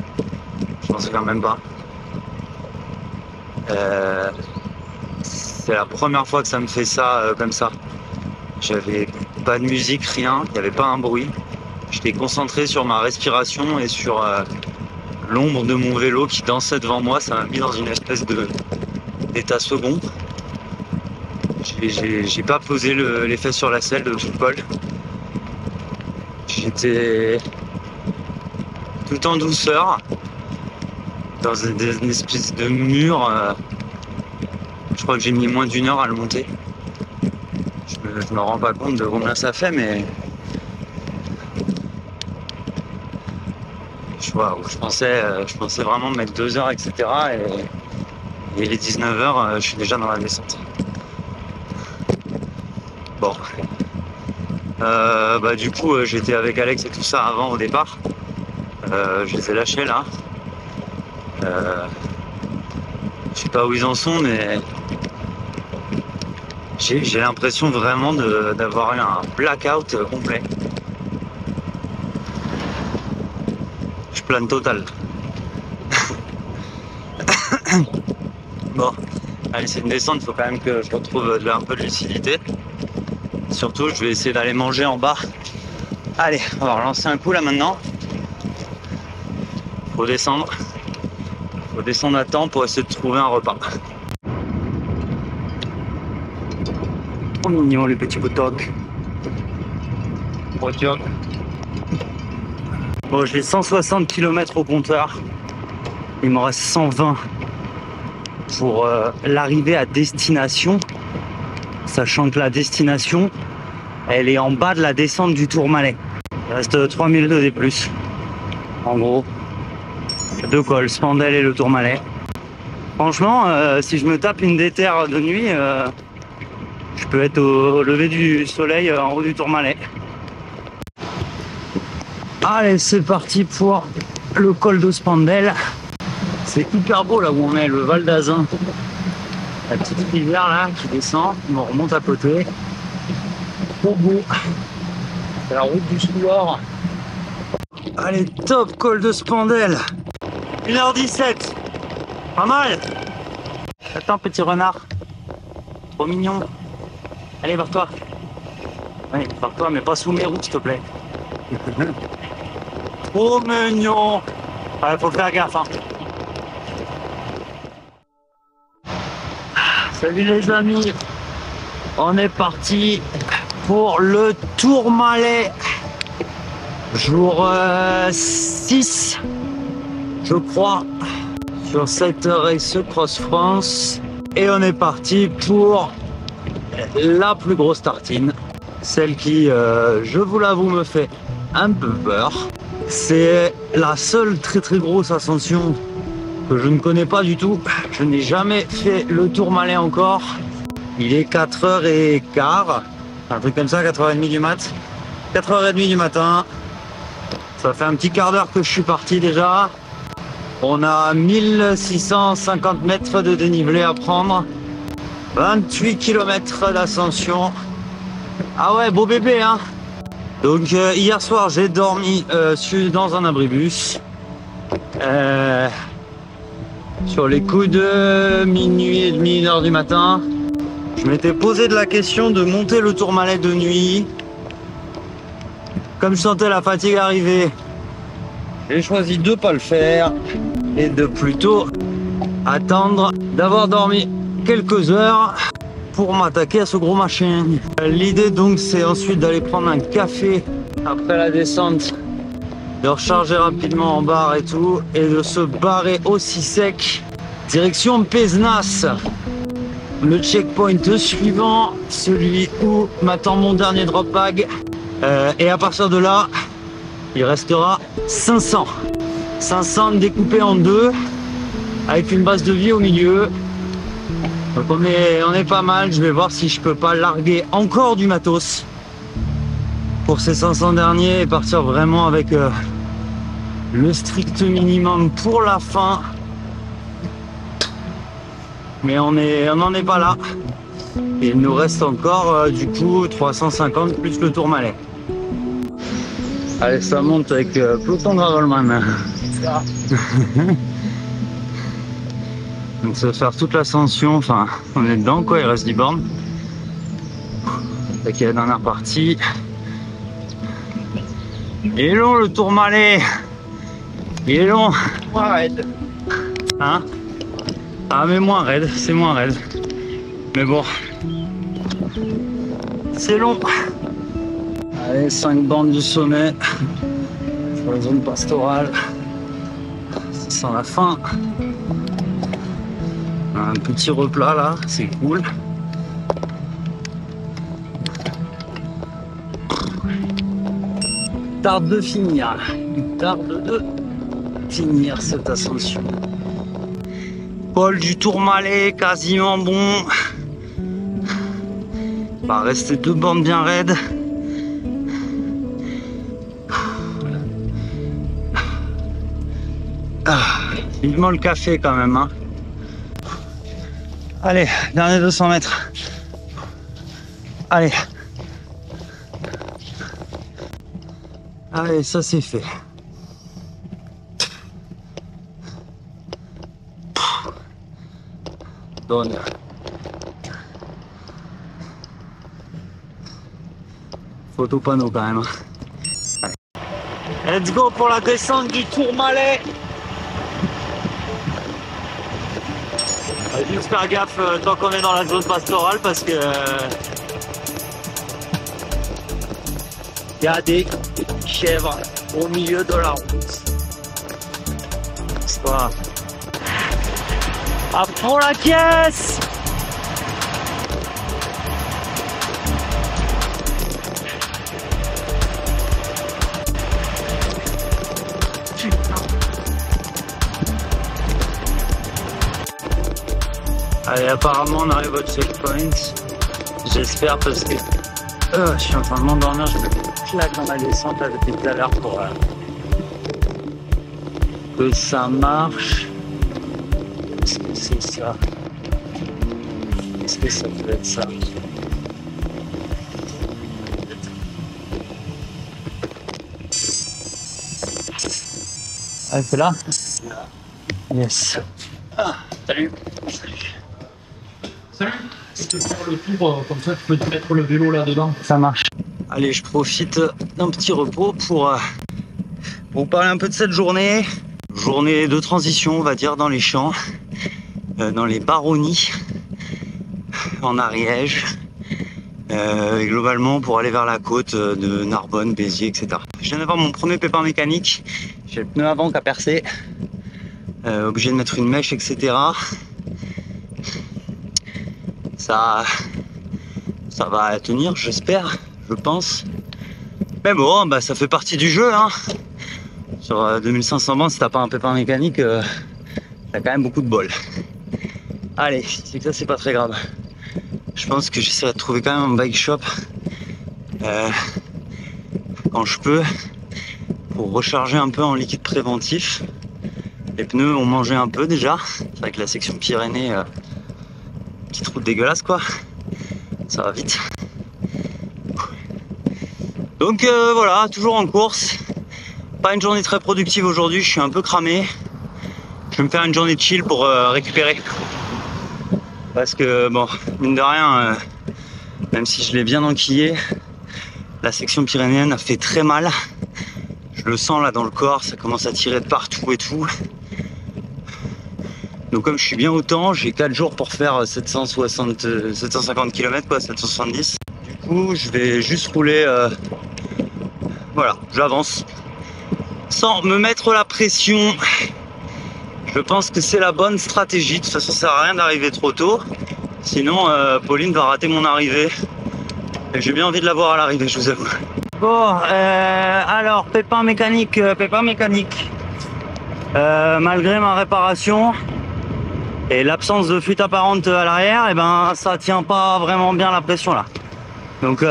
Je m'en souviens même pas. C'est la première fois que ça me fait ça comme ça. J'avais pas de musique, rien, il n'y avait pas un bruit. J'étais concentré sur ma respiration et sur l'ombre de mon vélo qui dansait devant moi. Ça m'a mis dans une espèce d'état second. J'ai pas posé les fesses sur la selle de tout le col. J'étais tout en douceur dans une espèce de mur. Je crois que j'ai mis moins d'1 heure à le monter. Je me rends pas compte de combien ça fait, mais je pensais vraiment mettre 2 heures, etc. Et il est 19h, je suis déjà dans la descente. Bon. Du coup, j'étais avec Alex et tout ça avant au départ. Je les ai lâchés là. Je sais pas où ils en sont, mais j'ai l'impression vraiment d'avoir eu un blackout complet. Je plane total. Bon, allez, c'est une descente, il faut quand même que je retrouve un peu de lucidité. Surtout, je vais essayer d'aller manger en bas. Allez, on va relancer un coup là maintenant. Faut descendre. Faut descendre à temps pour essayer de trouver un repas. Trop mignon les petits botocs. Bon, j'ai 160 km au compteur. Il m'en reste 120 pour l'arrivée à destination. Sachant que la destination, elle est en bas de la descente du Tourmalet. Il reste 3002 des plus. En gros, 2 cols, Spandel et le Tourmalet. Franchement, si je me tape une déterre de nuit, je peux être au lever du soleil en haut du Tourmalet. Allez, c'est parti pour le col de Spandel. C'est hyper beau là où on est, le Val d'Azun. La petite rivière là qui descend, on remonte à côté. Trop beau. C'est la route du Souloir. Allez, top col de Spandel. 1h17. Pas mal. Attends, petit renard. Trop mignon. Allez, barre-toi. Oui, barre-toi, mais pas sous mes roues, s'il te plaît. Trop mignon. Ouais, faut faire gaffe, hein. Salut les amis. On est parti pour le Tourmalet. Jour 6, je crois, sur cette Race Cross France. Et on est parti pour la plus grosse tartine. Celle qui, je vous l'avoue, me fait un peu peur. C'est la seule très grosse ascension que je ne connais pas du tout. Je n'ai jamais fait le Tourmalet encore. Il est 4h15, un truc comme ça, 4h30 du mat. 4h30 du matin. Ça fait un petit quart d'heure que je suis parti déjà. On a 1650 mètres de dénivelé à prendre. 28 km d'ascension. Ah ouais, beau bébé, hein. Donc hier soir, j'ai dormi dans un abribus. Sur les coups de minuit et demi, 1h du matin. Je m'étais posé de la question de monter le Tourmalet de nuit. Comme je sentais la fatigue arriver, j'ai choisi de ne pas le faire et de plutôt attendre d'avoir dormi quelques heures pour m'attaquer à ce gros machin. L'idée donc c'est ensuite d'aller prendre un café après la descente, de recharger rapidement en barre et tout, et de se barrer aussi sec direction Pézenas. Le checkpoint suivant, celui où m'attend mon dernier drop bag, et à partir de là il restera 500 découpés en deux avec une base de vie au milieu. Donc on est pas mal. Je vais voir si je peux pas larguer encore du matos pour ces 500 derniers et partir vraiment avec le strict minimum pour la fin. Mais on n'en est pas là. Et il nous reste encore du coup 350 plus le Tourmalet. Allez, ça monte avec peloton Gravelman. Donc ça va faire toute l'ascension, enfin on est dedans quoi, il reste 10 bornes. C'est la dernière partie. Il est long le Tourmalet. Il est long. Moins raide. Hein? Ah mais moins raide, c'est moins raide. Mais bon. C'est long. Allez, 5 bornes du sommet. Sur la zone pastorale. Ça sent la fin. Un petit replat là, c'est cool. Tarde de finir. Tarde de finir cette ascension. Col du Tourmalet, quasiment bon. Va rester 2 bornes bien raides. Vivement le café quand même, hein. Allez, dernier 200 mètres. Allez. Allez, ça c'est fait. Donne. Photo panneau quand même. Allez. Let's go pour la descente du Tourmalet. Juste faire gaffe tant qu'on est dans la zone pastorale parce que il y a des chèvres au milieu de la route. C'est pas grave. À fond la caisse! Allez, apparemment on arrive au checkpoint. J'espère parce que je suis en train de m'endormir. Je me claque dans la descente là, depuis tout à l'heure pour que ça marche. Est-ce que c'est ça? Est-ce que ça peut être ça? Allez, c'est là? Yes. Ah, salut. Salut. Je te faire le tour, comme ça tu peux te mettre le vélo là-dedans. Ça marche. Allez, je profite d'un petit repos pour vous parler un peu de cette journée. Journée de transition, on va dire, dans les champs, dans les baronnies, en Ariège, et globalement pour aller vers la côte de Narbonne, Béziers, etc. Je viens d'avoir mon premier pépin mécanique. J'ai le pneu avant qui a percé, obligé de mettre une mèche, etc. ça va tenir, j'espère, je pense. Mais bon, bah, ça fait partie du jeu, hein. Sur 2500 bandes, si t'as pas un pépin mécanique, t'as quand même beaucoup de bol. Allez, c'est que ça, c'est pas très grave. Je pense que j'essaierai de trouver quand même un bike shop quand je peux, pour recharger un peu en liquide préventif. Les pneus ont mangé un peu déjà. C'est vrai que la section Pyrénées, petite route dégueulasse quoi. Ça va vite. Donc voilà, toujours en course. Pas une journée très productive aujourd'hui, je suis un peu cramé. Je vais me faire une journée de chill pour récupérer. Parce que bon, mine de rien, même si je l'ai bien enquillé, la section pyrénéenne a fait très mal. Je le sens là dans le corps, ça commence à tirer de partout et tout. Donc comme je suis bien au temps, j'ai 4 jours pour faire 750 km quoi, 770. Du coup, je vais juste rouler, voilà, j'avance. Sans me mettre la pression. Je pense que c'est la bonne stratégie. De toute façon, ça sert à rien d'arriver trop tôt. Sinon, Pauline va rater mon arrivée. Et j'ai bien envie de la voir à l'arrivée, je vous avoue. Bon, alors, pépin mécanique, malgré ma réparation et l'absence de fuite apparente à l'arrière, et ben, ça tient pas vraiment bien la pression là. Donc,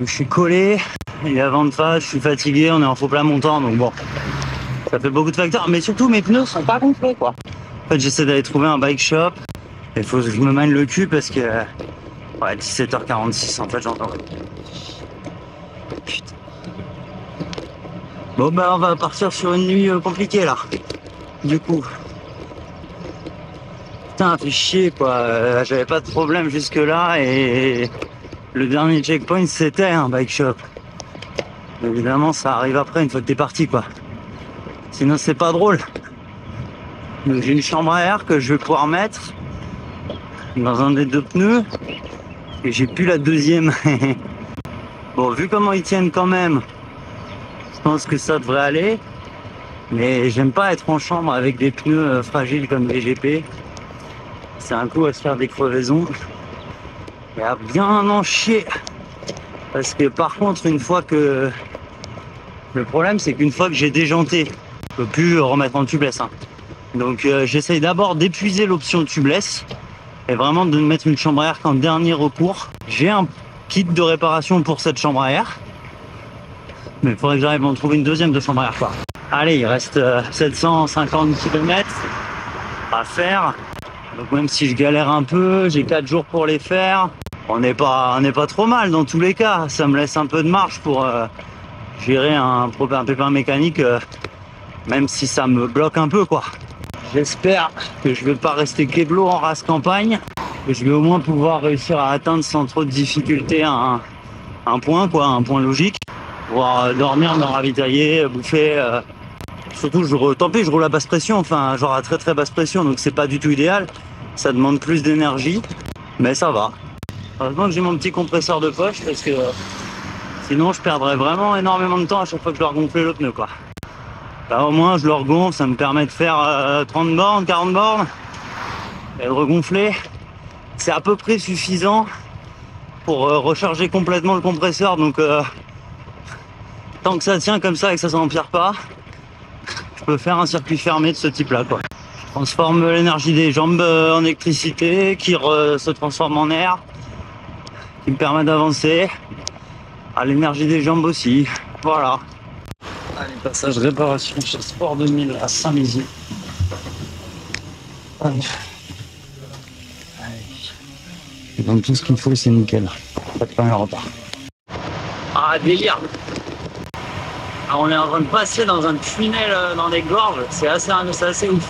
je suis collé. Il est avant de face, je suis fatigué, on est en faux plat montant, donc bon. Ça fait beaucoup de facteurs, mais surtout mes pneus sont pas gonflés quoi. En fait, j'essaie d'aller trouver un bike shop. Il faut que je me mène le cul parce que ouais, 17h46 en fait, j'entends. Putain. Bon bah on va partir sur une nuit compliquée là. Du coup. Putain, fait chier quoi. J'avais pas de problème jusque là et le dernier checkpoint c'était un bike shop. Évidemment, ça arrive après une fois que t'es parti quoi. Sinon c'est pas drôle. Donc j'ai une chambre à air que je vais pouvoir mettre dans un des 2 pneus et j'ai plus la deuxième. Bon, vu comment ils tiennent quand même, je pense que ça devrait aller, mais j'aime pas être en chambre avec des pneus fragiles comme les GP. C'est un coup à se faire des crevaisons et à bien en chier, parce que par contre une fois que le problème c'est qu'une fois que j'ai déjanté, je peux plus remettre en tubeless, hein. Donc j'essaye d'abord d'épuiser l'option tubeless et vraiment de mettre une chambre à air qu'en dernier recours. J'ai un kit de réparation pour cette chambre à air, mais il faudrait que j'arrive à en trouver une deuxième de chambre à air quoi. Allez, il reste 750 km à faire, donc même si je galère un peu, j'ai 4 jours pour les faire. On n'est pas trop mal dans tous les cas, ça me laisse un peu de marge pour gérer un pépin mécanique, même si ça me bloque un peu quoi. J'espère que je vais pas rester keblo en race campagne, que je vais au moins pouvoir réussir à atteindre sans trop de difficulté un point quoi, un point logique, pouvoir dormir, me ravitailler, bouffer. Surtout tant pis, je roule à basse pression, enfin genre à très très basse pression, donc c'est pas du tout idéal, ça demande plus d'énergie, mais ça va. Heureusement que j'ai mon petit compresseur de poche parce que sinon je perdrais vraiment énormément de temps à chaque fois que je dois regonfler le pneu quoi. Là au moins je le regonfle, ça me permet de faire 30 bornes, 40 bornes et de regonfler. C'est à peu près suffisant pour recharger complètement le compresseur, donc tant que ça tient comme ça et que ça s'empire pas, je peux faire un circuit fermé de ce type là quoi. Je transforme l'énergie des jambes en électricité qui se transforme en air, qui me permet d'avancer, à l'énergie des jambes aussi, voilà. Allez, passage réparation chez Sport 2000 à Saint-Lizier. Donc tout ce qu'il faut c'est nickel, pas de premier repas. Ah délire. Alors, on est en train de passer dans un tunnel dans des gorges, c'est assez ouf.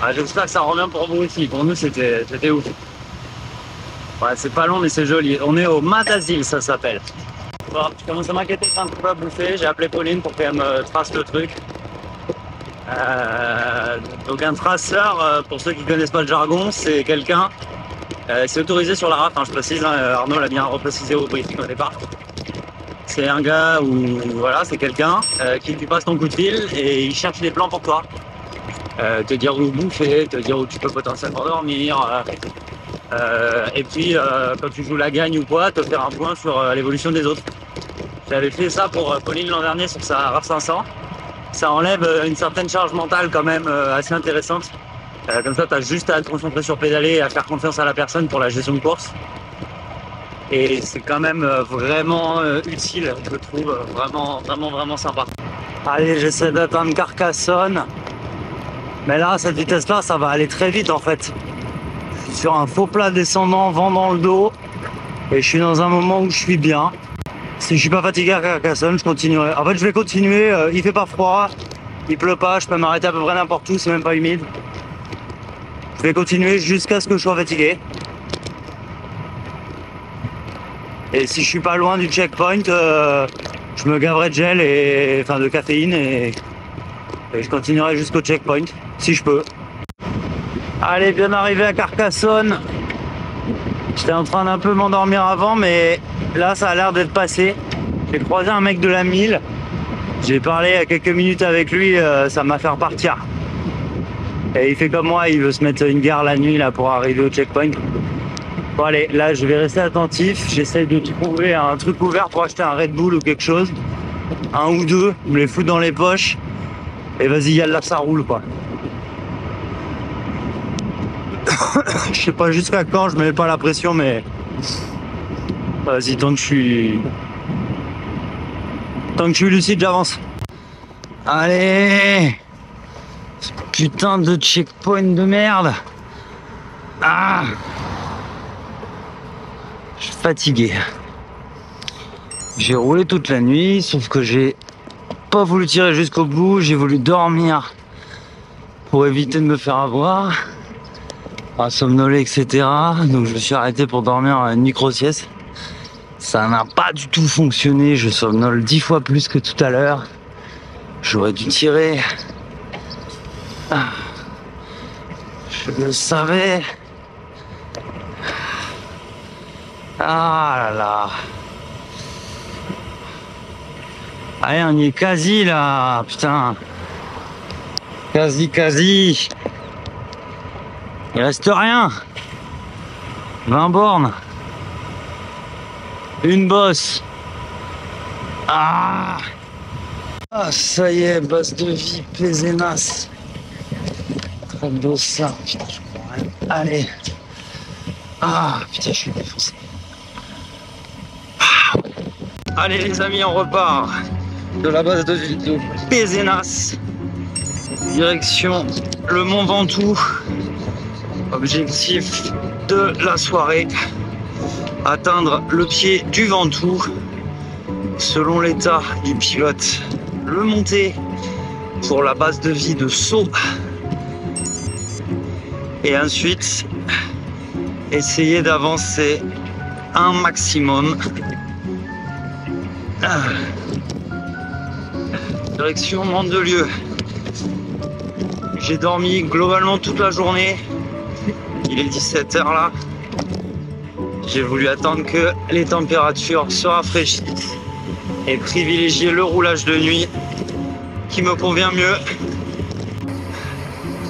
Ah, j'espère que ça revient pour vous aussi, pour nous c'était ouf. Ouais, c'est pas long mais c'est joli. On est au Matazil, ça s'appelle. Bon, je commence à m'inquiéter, c'est un peu à bouffer. J'ai appelé Pauline pour qu'elle me trace le truc. Donc un traceur, pour ceux qui connaissent pas le jargon, c'est quelqu'un, c'est autorisé sur la RAF, hein, je précise, hein, Arnaud l'a bien reprécisé au briefing au départ. C'est un gars ou voilà, c'est quelqu'un qui passe ton coup de fil et il cherche des plans pour toi. te dire où bouffer, te dire où tu peux potentiellement dormir. Et puis quand tu joues la gagne ou quoi, te faire un point sur l'évolution des autres. J'avais fait ça pour Pauline l'an dernier sur sa RAV 500. Ça enlève une certaine charge mentale quand même assez intéressante. Comme ça, tu as juste à te concentrer sur pédaler et à faire confiance à la personne pour la gestion de course. Et c'est quand même vraiment utile, je trouve, vraiment sympa. Allez, j'essaie d'atteindre Carcassonne. Mais là, à cette vitesse-là, ça va aller très vite en fait. Je suis sur un faux plat descendant, vent dans le dos. Et je suis dans un moment où je suis bien. Si je suis pas fatigué à Carcassonne, je continuerai. En fait, je vais continuer. Il fait pas froid, il pleut pas, je peux m'arrêter à peu près n'importe où, c'est même pas humide. Je vais continuer jusqu'à ce que je sois fatigué. Et si je suis pas loin du checkpoint, je me gaverai de gel et enfin de caféine et je continuerai jusqu'au checkpoint si je peux. Allez, bien arrivé à Carcassonne. J'étais en train d'un peu m'endormir avant, mais là ça a l'air d'être passé. J'ai croisé un mec de la 1000. J'ai parlé à quelques minutes avec lui, ça m'a fait repartir. Et il fait comme moi, il veut se mettre une gare la nuit là pour arriver au checkpoint. Bon allez, là je vais rester attentif, j'essaie de trouver un truc ouvert pour acheter un Red Bull ou quelque chose. Un ou deux, me les foutre dans les poches. Et vas-y, yallah, ça roule quoi. Je sais pas jusqu'à quand, je mets pas la pression, mais vas-y, tant que je suis lucide, j'avance. Allez, putain de checkpoint de merde. Ah, je suis fatigué. J'ai roulé toute la nuit, sauf que j'ai pas voulu tirer jusqu'au bout, j'ai voulu dormir pour éviter de me faire avoir, somnoler, etc. Donc je me suis arrêté pour dormir une micro-sieste. Ça n'a pas du tout fonctionné, je somnole 10 fois plus que tout à l'heure. J'aurais dû tirer. Je le savais. Ah là là. Allez, on y est quasi là, putain. Quasi. Il reste rien. 20 bornes. Une bosse. Ah, ça y est, base de vie, Pézenas. Très beau ça. Putain, je comprends rien. Allez. Ah, putain, je suis défoncé. Allez les amis, on repart de la base de vie de Pézenas. Direction le Mont Ventoux. Objectif de la soirée, atteindre le pied du Ventoux. Selon l'état du pilote, le monter pour la base de vie de Sceaux. Et ensuite, essayer d'avancer un maximum. Direction Mandelieu. J'ai dormi globalement toute la journée. Il est 17 h là. J'ai voulu attendre que les températures se rafraîchissent et privilégier le roulage de nuit qui me convient mieux.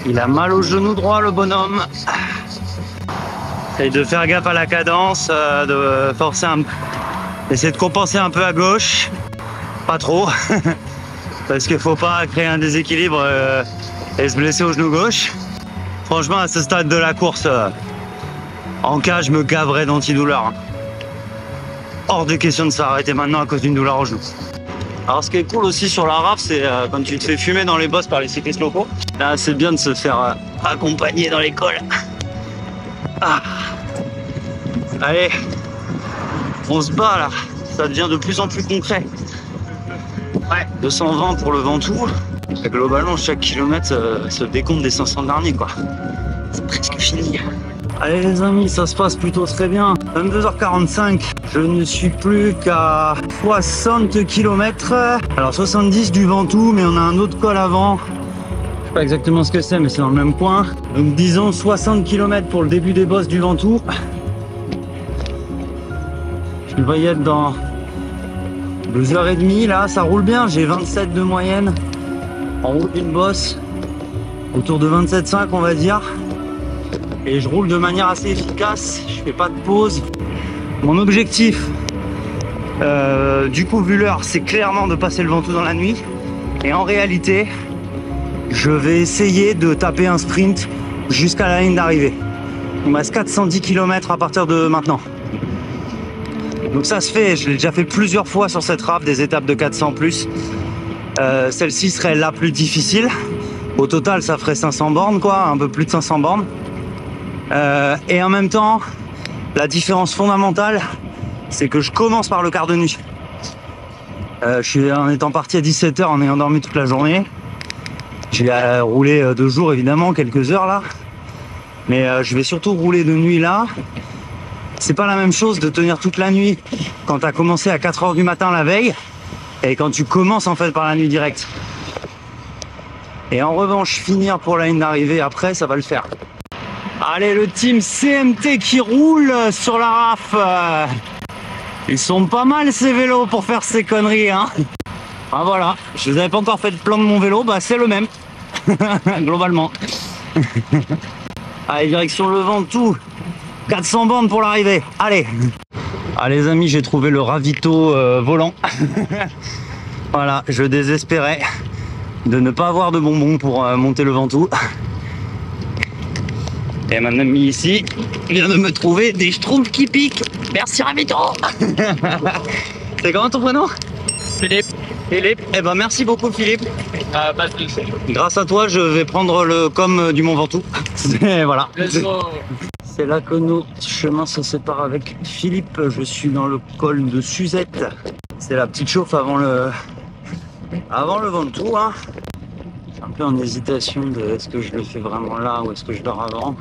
Il a mal au genou droit, le bonhomme. Essaye de faire gaffe à la cadence, de forcer un peu. Essayer de compenser un peu à gauche. Pas trop. Parce qu'il faut pas créer un déséquilibre et se blesser au genou gauche. Franchement, à ce stade de la course, en cas, je me gaverais d'antidouleur. Hors de question de s'arrêter maintenant à cause d'une douleur au genou. Alors, ce qui est cool aussi sur la RAV, c'est quand tu te fais fumer dans les bosses par les cyclistes locaux. Là, c'est bien de se faire accompagner dans l'école. Ah. Allez, on se bat là. Ça devient de plus en plus concret. Ouais, 220 pour le Ventoux. Et globalement, chaque kilomètre se décompte des 500 derniers, quoi. C'est presque fini. Allez les amis, ça se passe plutôt très bien. 22h45, je ne suis plus qu'à 60 km. Alors 70 du Ventoux, mais on a un autre col avant. Je sais pas exactement ce que c'est, mais c'est dans le même coin. Donc disons 60 km pour le début des bosses du Ventoux. Je vais y être dans 2h30 là, ça roule bien, j'ai 27 de moyenne en haut d'une bosse. autour de 27,5 on va dire. Et je roule de manière assez efficace, je fais pas de pause. Mon objectif, du coup vu l'heure, c'est clairement de passer le Ventoux dans la nuit. Et en réalité, je vais essayer de taper un sprint jusqu'à la ligne d'arrivée. Il me reste 410 km à partir de maintenant. Donc ça se fait, je l'ai déjà fait plusieurs fois sur cette rafle, des étapes de 400 plus. Celle-ci serait la plus difficile. Au total, ça ferait 500 bornes, quoi, un peu plus de 500 bornes. Et en même temps, la différence fondamentale, c'est que je commence par le quart de nuit. Je suis en étant parti à 17 h en ayant dormi toute la journée. J'ai roulé 2 jours évidemment, quelques heures là. Mais je vais surtout rouler de nuit là. C'est pas la même chose de tenir toute la nuit quand tu as commencé à 4 h du matin la veille et quand tu commences en fait par la nuit directe. Et en revanche, finir pour la ligne d'arrivée après, ça va le faire. Allez, le team CMT qui roule sur la rafle. Ils sont pas mal ces vélos pour faire ces conneries, hein. Ah voilà, je vous avais pas encore fait le plan de mon vélo, bah c'est le même, globalement. Allez, direction le Ventoux, 400 bornes pour l'arrivée, allez. Ah les amis, j'ai trouvé le ravito volant. Voilà, je désespérais de ne pas avoir de bonbons pour monter le Ventoux. Et mon ami ici vient de me trouver des schtroumpfs qui piquent. Merci Ravito. C'est comment ton prénom? Philippe. Philippe. Eh ben merci beaucoup Philippe. Pas de soucis. Grâce à toi, je vais prendre le com du Mont Ventoux. Voilà. C'est là que nos chemins se séparent avec Philippe. Je suis dans le col de Suzette. C'est la petite chauffe avant le Ventoux, hein. Je suis un peu en hésitation de est-ce que je le fais vraiment là ou est-ce que je dors avant.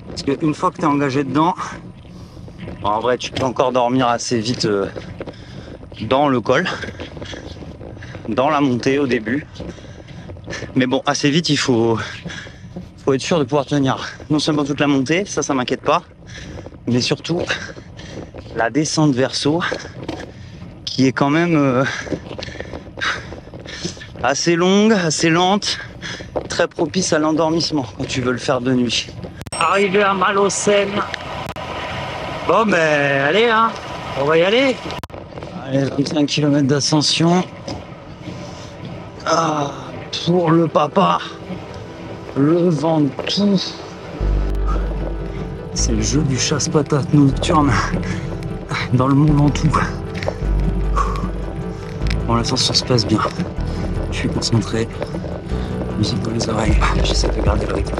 Parce qu'une fois que tu es engagé dedans, bon, en vrai tu peux encore dormir assez vite dans le col, dans la montée au début. Mais bon, assez vite il faut être sûr de pouvoir tenir non seulement toute la montée, ça m'inquiète pas, mais surtout la descente verso qui est quand même assez longue, assez lente, très propice à l'endormissement quand tu veux le faire de nuit. Arrivé à Malocène. Bon ben allez hein, on va y aller. Allez, 25 km d'ascension. Ah, pour le papa, le Ventoux. C'est le jeu du chasse-patate nocturne dans le Mont Ventoux. Bon, l'ascension se passe bien. Je suis concentré, musique dans les oreilles, j'essaie de garder le rythme.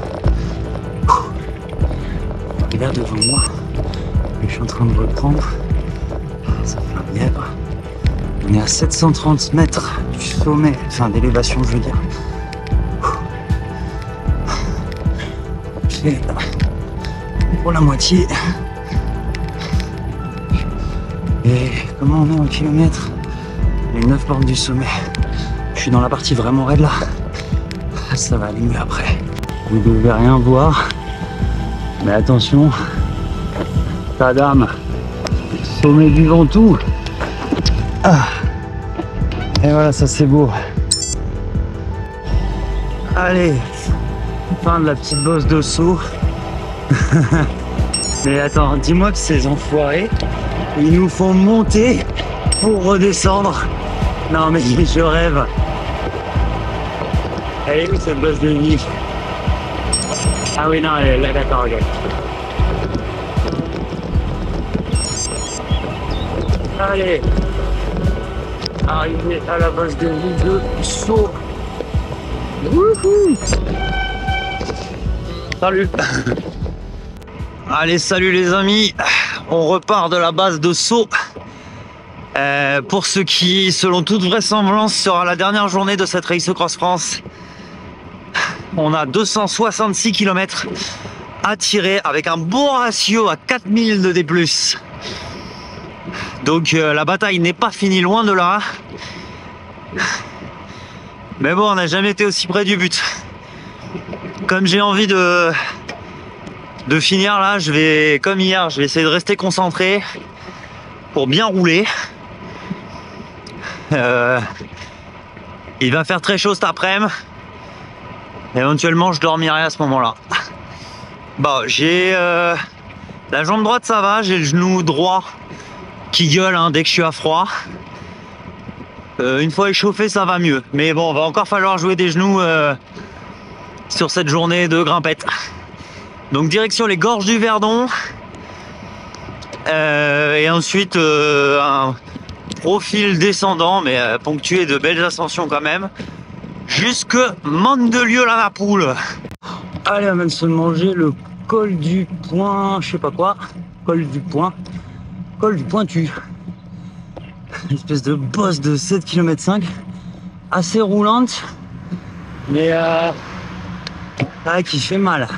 Et là devant moi, je suis en train de reprendre, ça fait un lièvre. On est à 730 mètres du sommet, enfin d'élévation je veux dire. J'ai pour la moitié. Et comment on est en kilomètre? Les 9 bornes du sommet. Je suis dans la partie vraiment raide là. Ça va aller mieux après. Vous devez rien voir. Mais attention. Tadam. Sommet du Ventoux. Ah. Et voilà, ça c'est beau. Allez. Fin de la petite bosse de saut. Mais attends, dis-moi que ces enfoirés, ils nous font monter pour redescendre. Non mais je rêve. Elle est où cette bosse de nuit? Ah oui non, elle est là, d'accord, regarde. Allez. Arrivé à la bosse de nuit de saut. Wouhou. Salut. Allez, salut les amis. On repart de la base de saut. Pour ce qui, selon toute vraisemblance, sera la dernière journée de cette Race Cross France. On a 266 km à tirer avec un bon ratio à 4000 de D+. Donc la bataille n'est pas finie, loin de là. Mais bon, on n'a jamais été aussi près du but. Comme j'ai envie de finir là, je vais, comme hier, je vais essayer de rester concentré pour bien rouler. Il va faire très chaud cet après-midi. Éventuellement, je dormirai à ce moment-là. Bon, j'ai la jambe droite, ça va. J'ai le genou droit qui gueule hein, dès que je suis à froid. Une fois échauffé, ça va mieux. Mais bon, va encore falloir jouer des genoux sur cette journée de grimpette. Donc direction les gorges du Verdon. Et ensuite un profil descendant, mais ponctué de belles ascensions quand même. Jusque Mandelieu-la-Napoule. Allez, on vient de se manger le col du Point, je sais pas quoi. Col du Point. Col du Pointu. Une espèce de bosse de 7,5 km, assez roulante, mais qui fait mal.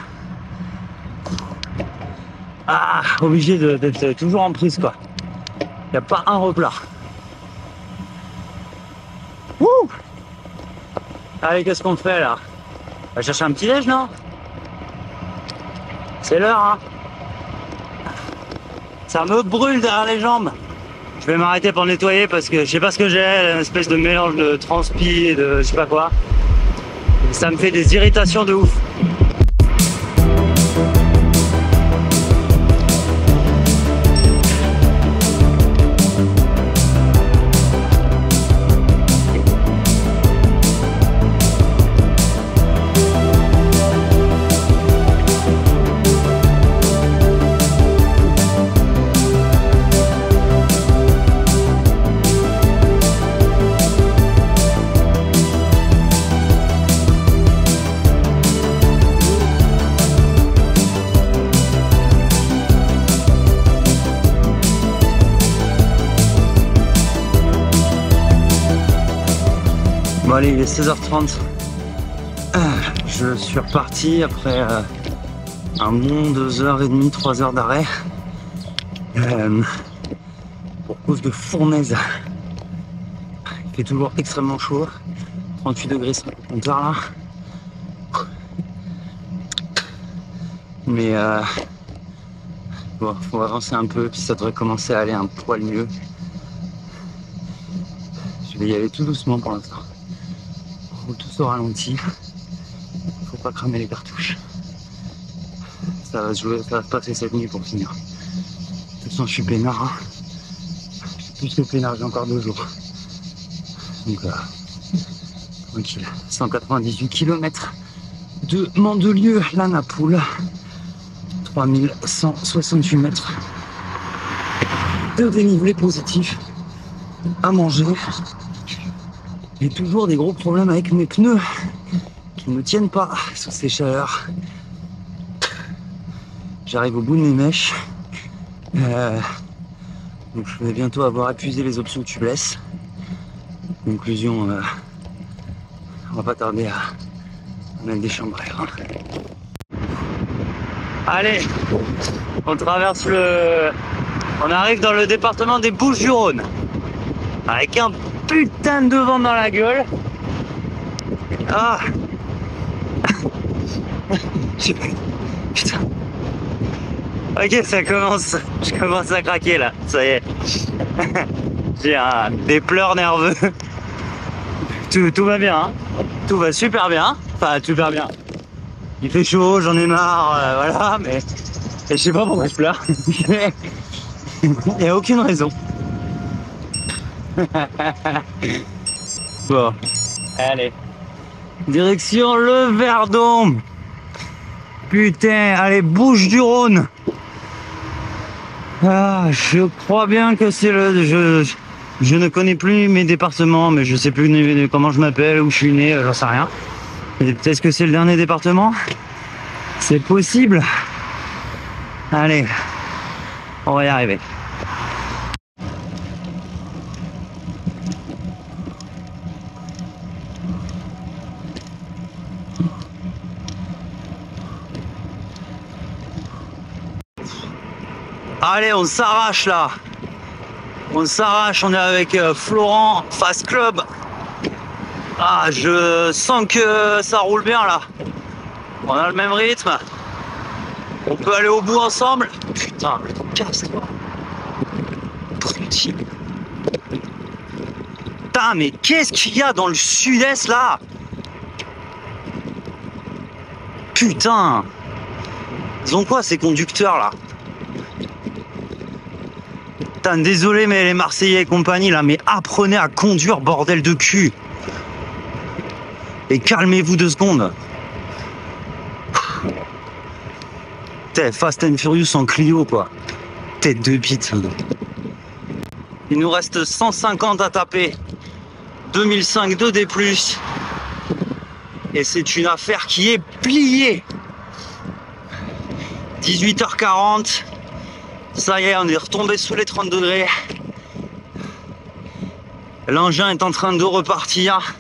Ah, obligé d'être toujours en prise quoi. Il n'y a pas un replat. Wouh! Allez, qu'est-ce qu'on fait là? On va chercher un petit déj, non? C'est l'heure, hein? Ça me brûle derrière les jambes. Je vais m'arrêter pour nettoyer parce que je sais pas ce que j'ai, une espèce de mélange de transpi et de je sais pas quoi. Ça me fait des irritations de ouf. Bon allez, il est 16h30. Je suis reparti après un bon 2h30, 3h d'arrêt. Pour cause de fournaise. Il fait toujours extrêmement chaud. 38 degrés sur le compteur là. Mais bon, faut avancer un peu, puis ça devrait commencer à aller un poil mieux. Je vais y aller tout doucement pour l'instant. Tout au ralenti. Faut pas cramer les cartouches. Ça va se jouer, ça va se passer cette nuit pour finir. De toute façon, je suis peinard. Hein. Je suis plus que peinard, j'ai encore 2 jours. Donc tranquille. 198 km de Mandelieu-la-Napoule. 3168 mètres de dénivelé positif à manger. J'ai toujours des gros problèmes avec mes pneus qui ne tiennent pas sous ces chaleurs. J'arrive au bout de mes mèches. Donc je vais bientôt avoir épuisé les options tubeless. Conclusion, on va pas tarder à mettre des chambres à air. Allez, on traverse on arrive dans le département des Bouches-du-Rhône. Avec un putain de vent dans la gueule. Ah. Putain. Ok, ça commence. Je commence à craquer là. Ça y est. J'ai des pleurs nerveux. Tout va bien. Hein. Tout va super bien. Enfin, super bien. Il fait chaud, j'en ai marre. Voilà, mais je sais pas pourquoi je pleure. Il n'y a aucune raison. Bon, allez. Direction le Verdon. Putain, allez, Bouches-du-Rhône. Ah, je crois bien que c'est je ne connais plus mes départements, mais je sais plus comment je m'appelle, où je suis né, j'en sais rien. Peut-être que c'est le dernier département. C'est possible. Allez, on va y arriver. Allez, on s'arrache là. On s'arrache, on est avec Florent Fast Club. Ah, je sens que ça roule bien là. On a le même rythme. On peut aller au bout ensemble. Putain, casse-toi. Putain, mais qu'est-ce qu'il y a dans le sud-est là? Putain! Ils ont quoi ces conducteurs là? Putain, désolé mais les Marseillais et compagnie là, mais apprenez à conduire, bordel de cul! Et calmez-vous 2 secondes. T'es Fast and Furious en Clio quoi. Tête de bite. Il nous reste 150 à taper. 2005 2D+. Et c'est une affaire qui est pliée. 18h40. Ça y est, on est retombé sous les 30 degrés. L'engin est en train de repartir.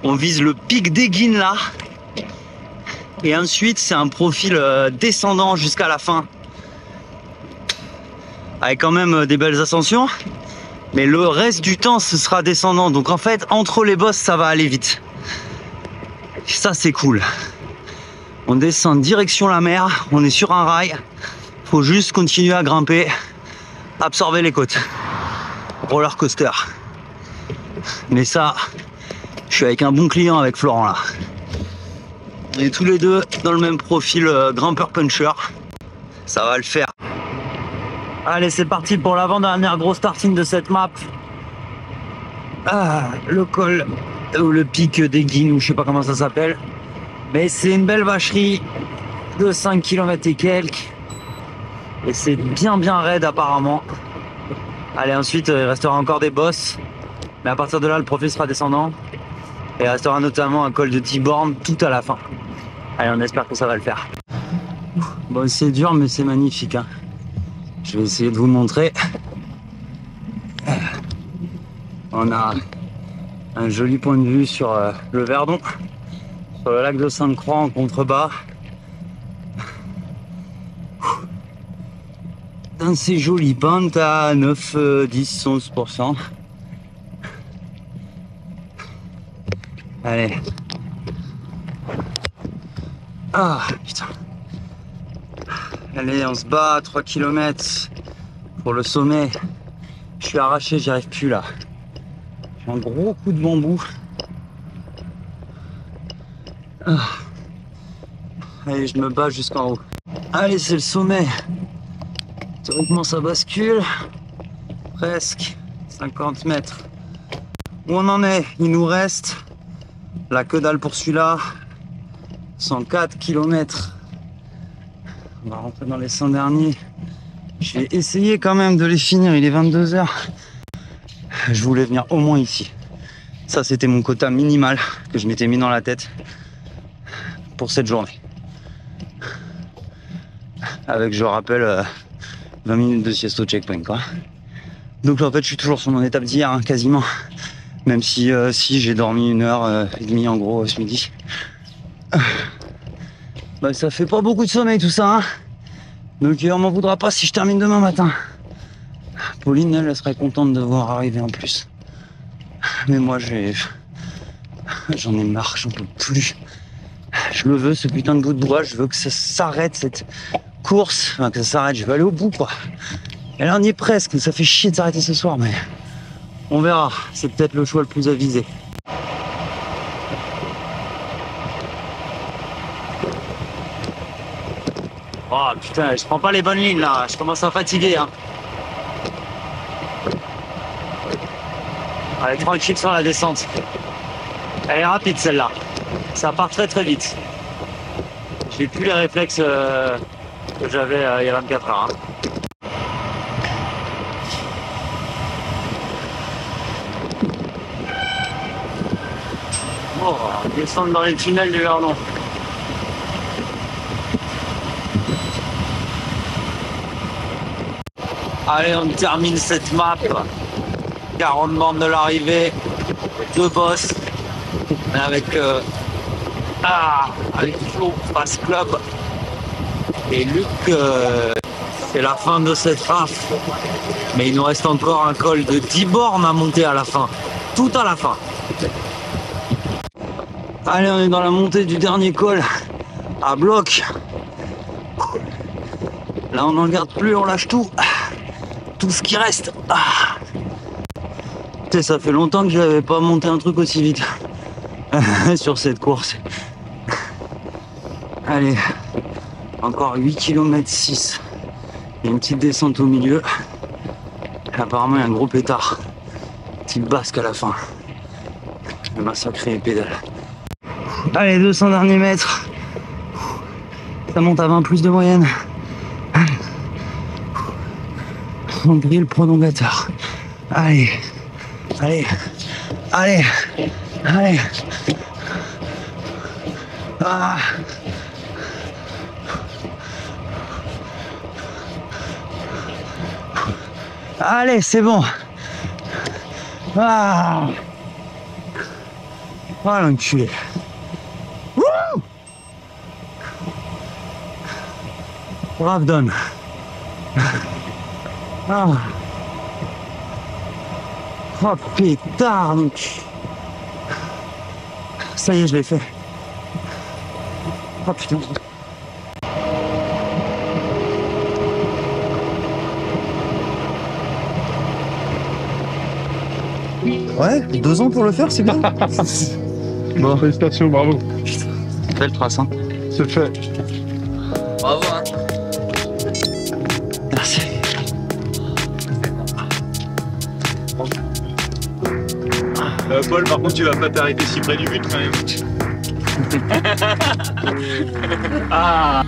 On vise le pic d'Eguine là. Et ensuite, c'est un profil descendant jusqu'à la fin. Avec quand même des belles ascensions. Mais le reste du temps, ce sera descendant. Donc en fait, entre les bosses, ça va aller vite. Et ça, c'est cool. On descend direction la mer. On est sur un rail. Faut juste continuer à grimper. Absorber les côtes. Roller coaster. Mais ça... Je suis avec un bon client avec Florent là. On est tous les deux dans le même profil grimpeur puncher. Ça va le faire. Allez, c'est parti pour l'avant-dernière grosse tartine de cette map. Ah, le col ou le pic d'Eguine ou je sais pas comment ça s'appelle. Mais c'est une belle vacherie de 5 km et quelques. Et c'est bien raide apparemment. Allez, ensuite il restera encore des bosses. Mais à partir de là, le profil sera descendant. Et il restera notamment un col de 10 bornes tout à la fin. Allez, on espère que ça va le faire. Bon, c'est dur, mais c'est magnifique. Hein. Je vais essayer de vous montrer. On a un joli point de vue sur le Verdon, sur le lac de Sainte-Croix en contrebas. Dans ces jolies pentes à 9, 10, 11%. Allez. Ah, putain. Allez, on se bat à 3 km pour le sommet. Je suis arraché, j'y arrive plus là. J'ai un gros coup de bambou. Ah. Allez, je me bats jusqu'en haut. Allez, c'est le sommet. Théoriquement, ça bascule. Presque 50 mètres. Où on en est? Il nous reste la que dalle pour celui-là. 104 km. On va rentrer dans les 100 derniers. Je vais essayer quand même de les finir. Il est 22 h. Je voulais venir au moins ici. Ça, c'était mon quota minimal que je m'étais mis dans la tête pour cette journée. Avec, je rappelle, 20 minutes de sieste au checkpoint, quoi. Donc là, en fait, je suis toujours sur mon étape d'hier, hein, quasiment. Même si j'ai dormi 1h30 en gros ce midi. Bah, ça fait pas beaucoup de sommeil tout ça, hein. Donc on m'en voudra pas si je termine demain matin. Pauline, elle serait contente de voir arriver en plus. Mais moi, j'en ai marre, j'en peux plus. Je le veux, ce putain de bout de bois. Je veux que ça s'arrête, cette course. Enfin, que ça s'arrête, je veux aller au bout, quoi. Et là, on y est presque. Ça fait chier de s'arrêter ce soir, mais on verra. C'est peut-être le choix le plus avisé. Oh putain, je prends pas les bonnes lignes là, je commence à fatiguer. Hein. Allez, tranquille sur la descente. Elle est rapide celle-là. Ça part très très vite. J'ai plus les réflexes que j'avais il y a 24 heures. Hein. Oh, descendre dans les tunnels du Verdon. Allez, on termine cette map. 40 bornes de l'arrivée, 2 boss, mais avec Flo, Pass Club et Luc. C'est la fin de cette raf, mais il nous reste encore un col de 10 bornes à monter à la fin, tout à la fin. Allez, on est dans la montée du dernier col à bloc. Là, on n'en garde plus, on lâche tout. Tout ce qui reste. Ah. Putain, ça fait longtemps que je n'avais pas monté un truc aussi vite sur cette course. Allez, encore 8 km 6. Il y a une petite descente au milieu. Et apparemment, il y a un gros pétard. Petite basque à la fin. Je vais massacrer les pédales. Allez, 200 derniers mètres. Ça monte à 20 plus de moyenne. On brille le prolongateur. Allez, allez, allez, allez. Ah. Allez, c'est bon. Ah. Oh l'enculé. Wouh. Brave Don. Ah. Oh pétard donc. Ça y est, je l'ai fait. Oh putain. Ouais, 2 ans pour le faire, c'est bien. Bon, félicitations, bravo. Belle trace, hein. C'est fait. Bravo, hein. Merci. Paul, par contre, tu vas pas t'arrêter si près du but quand même. Ah.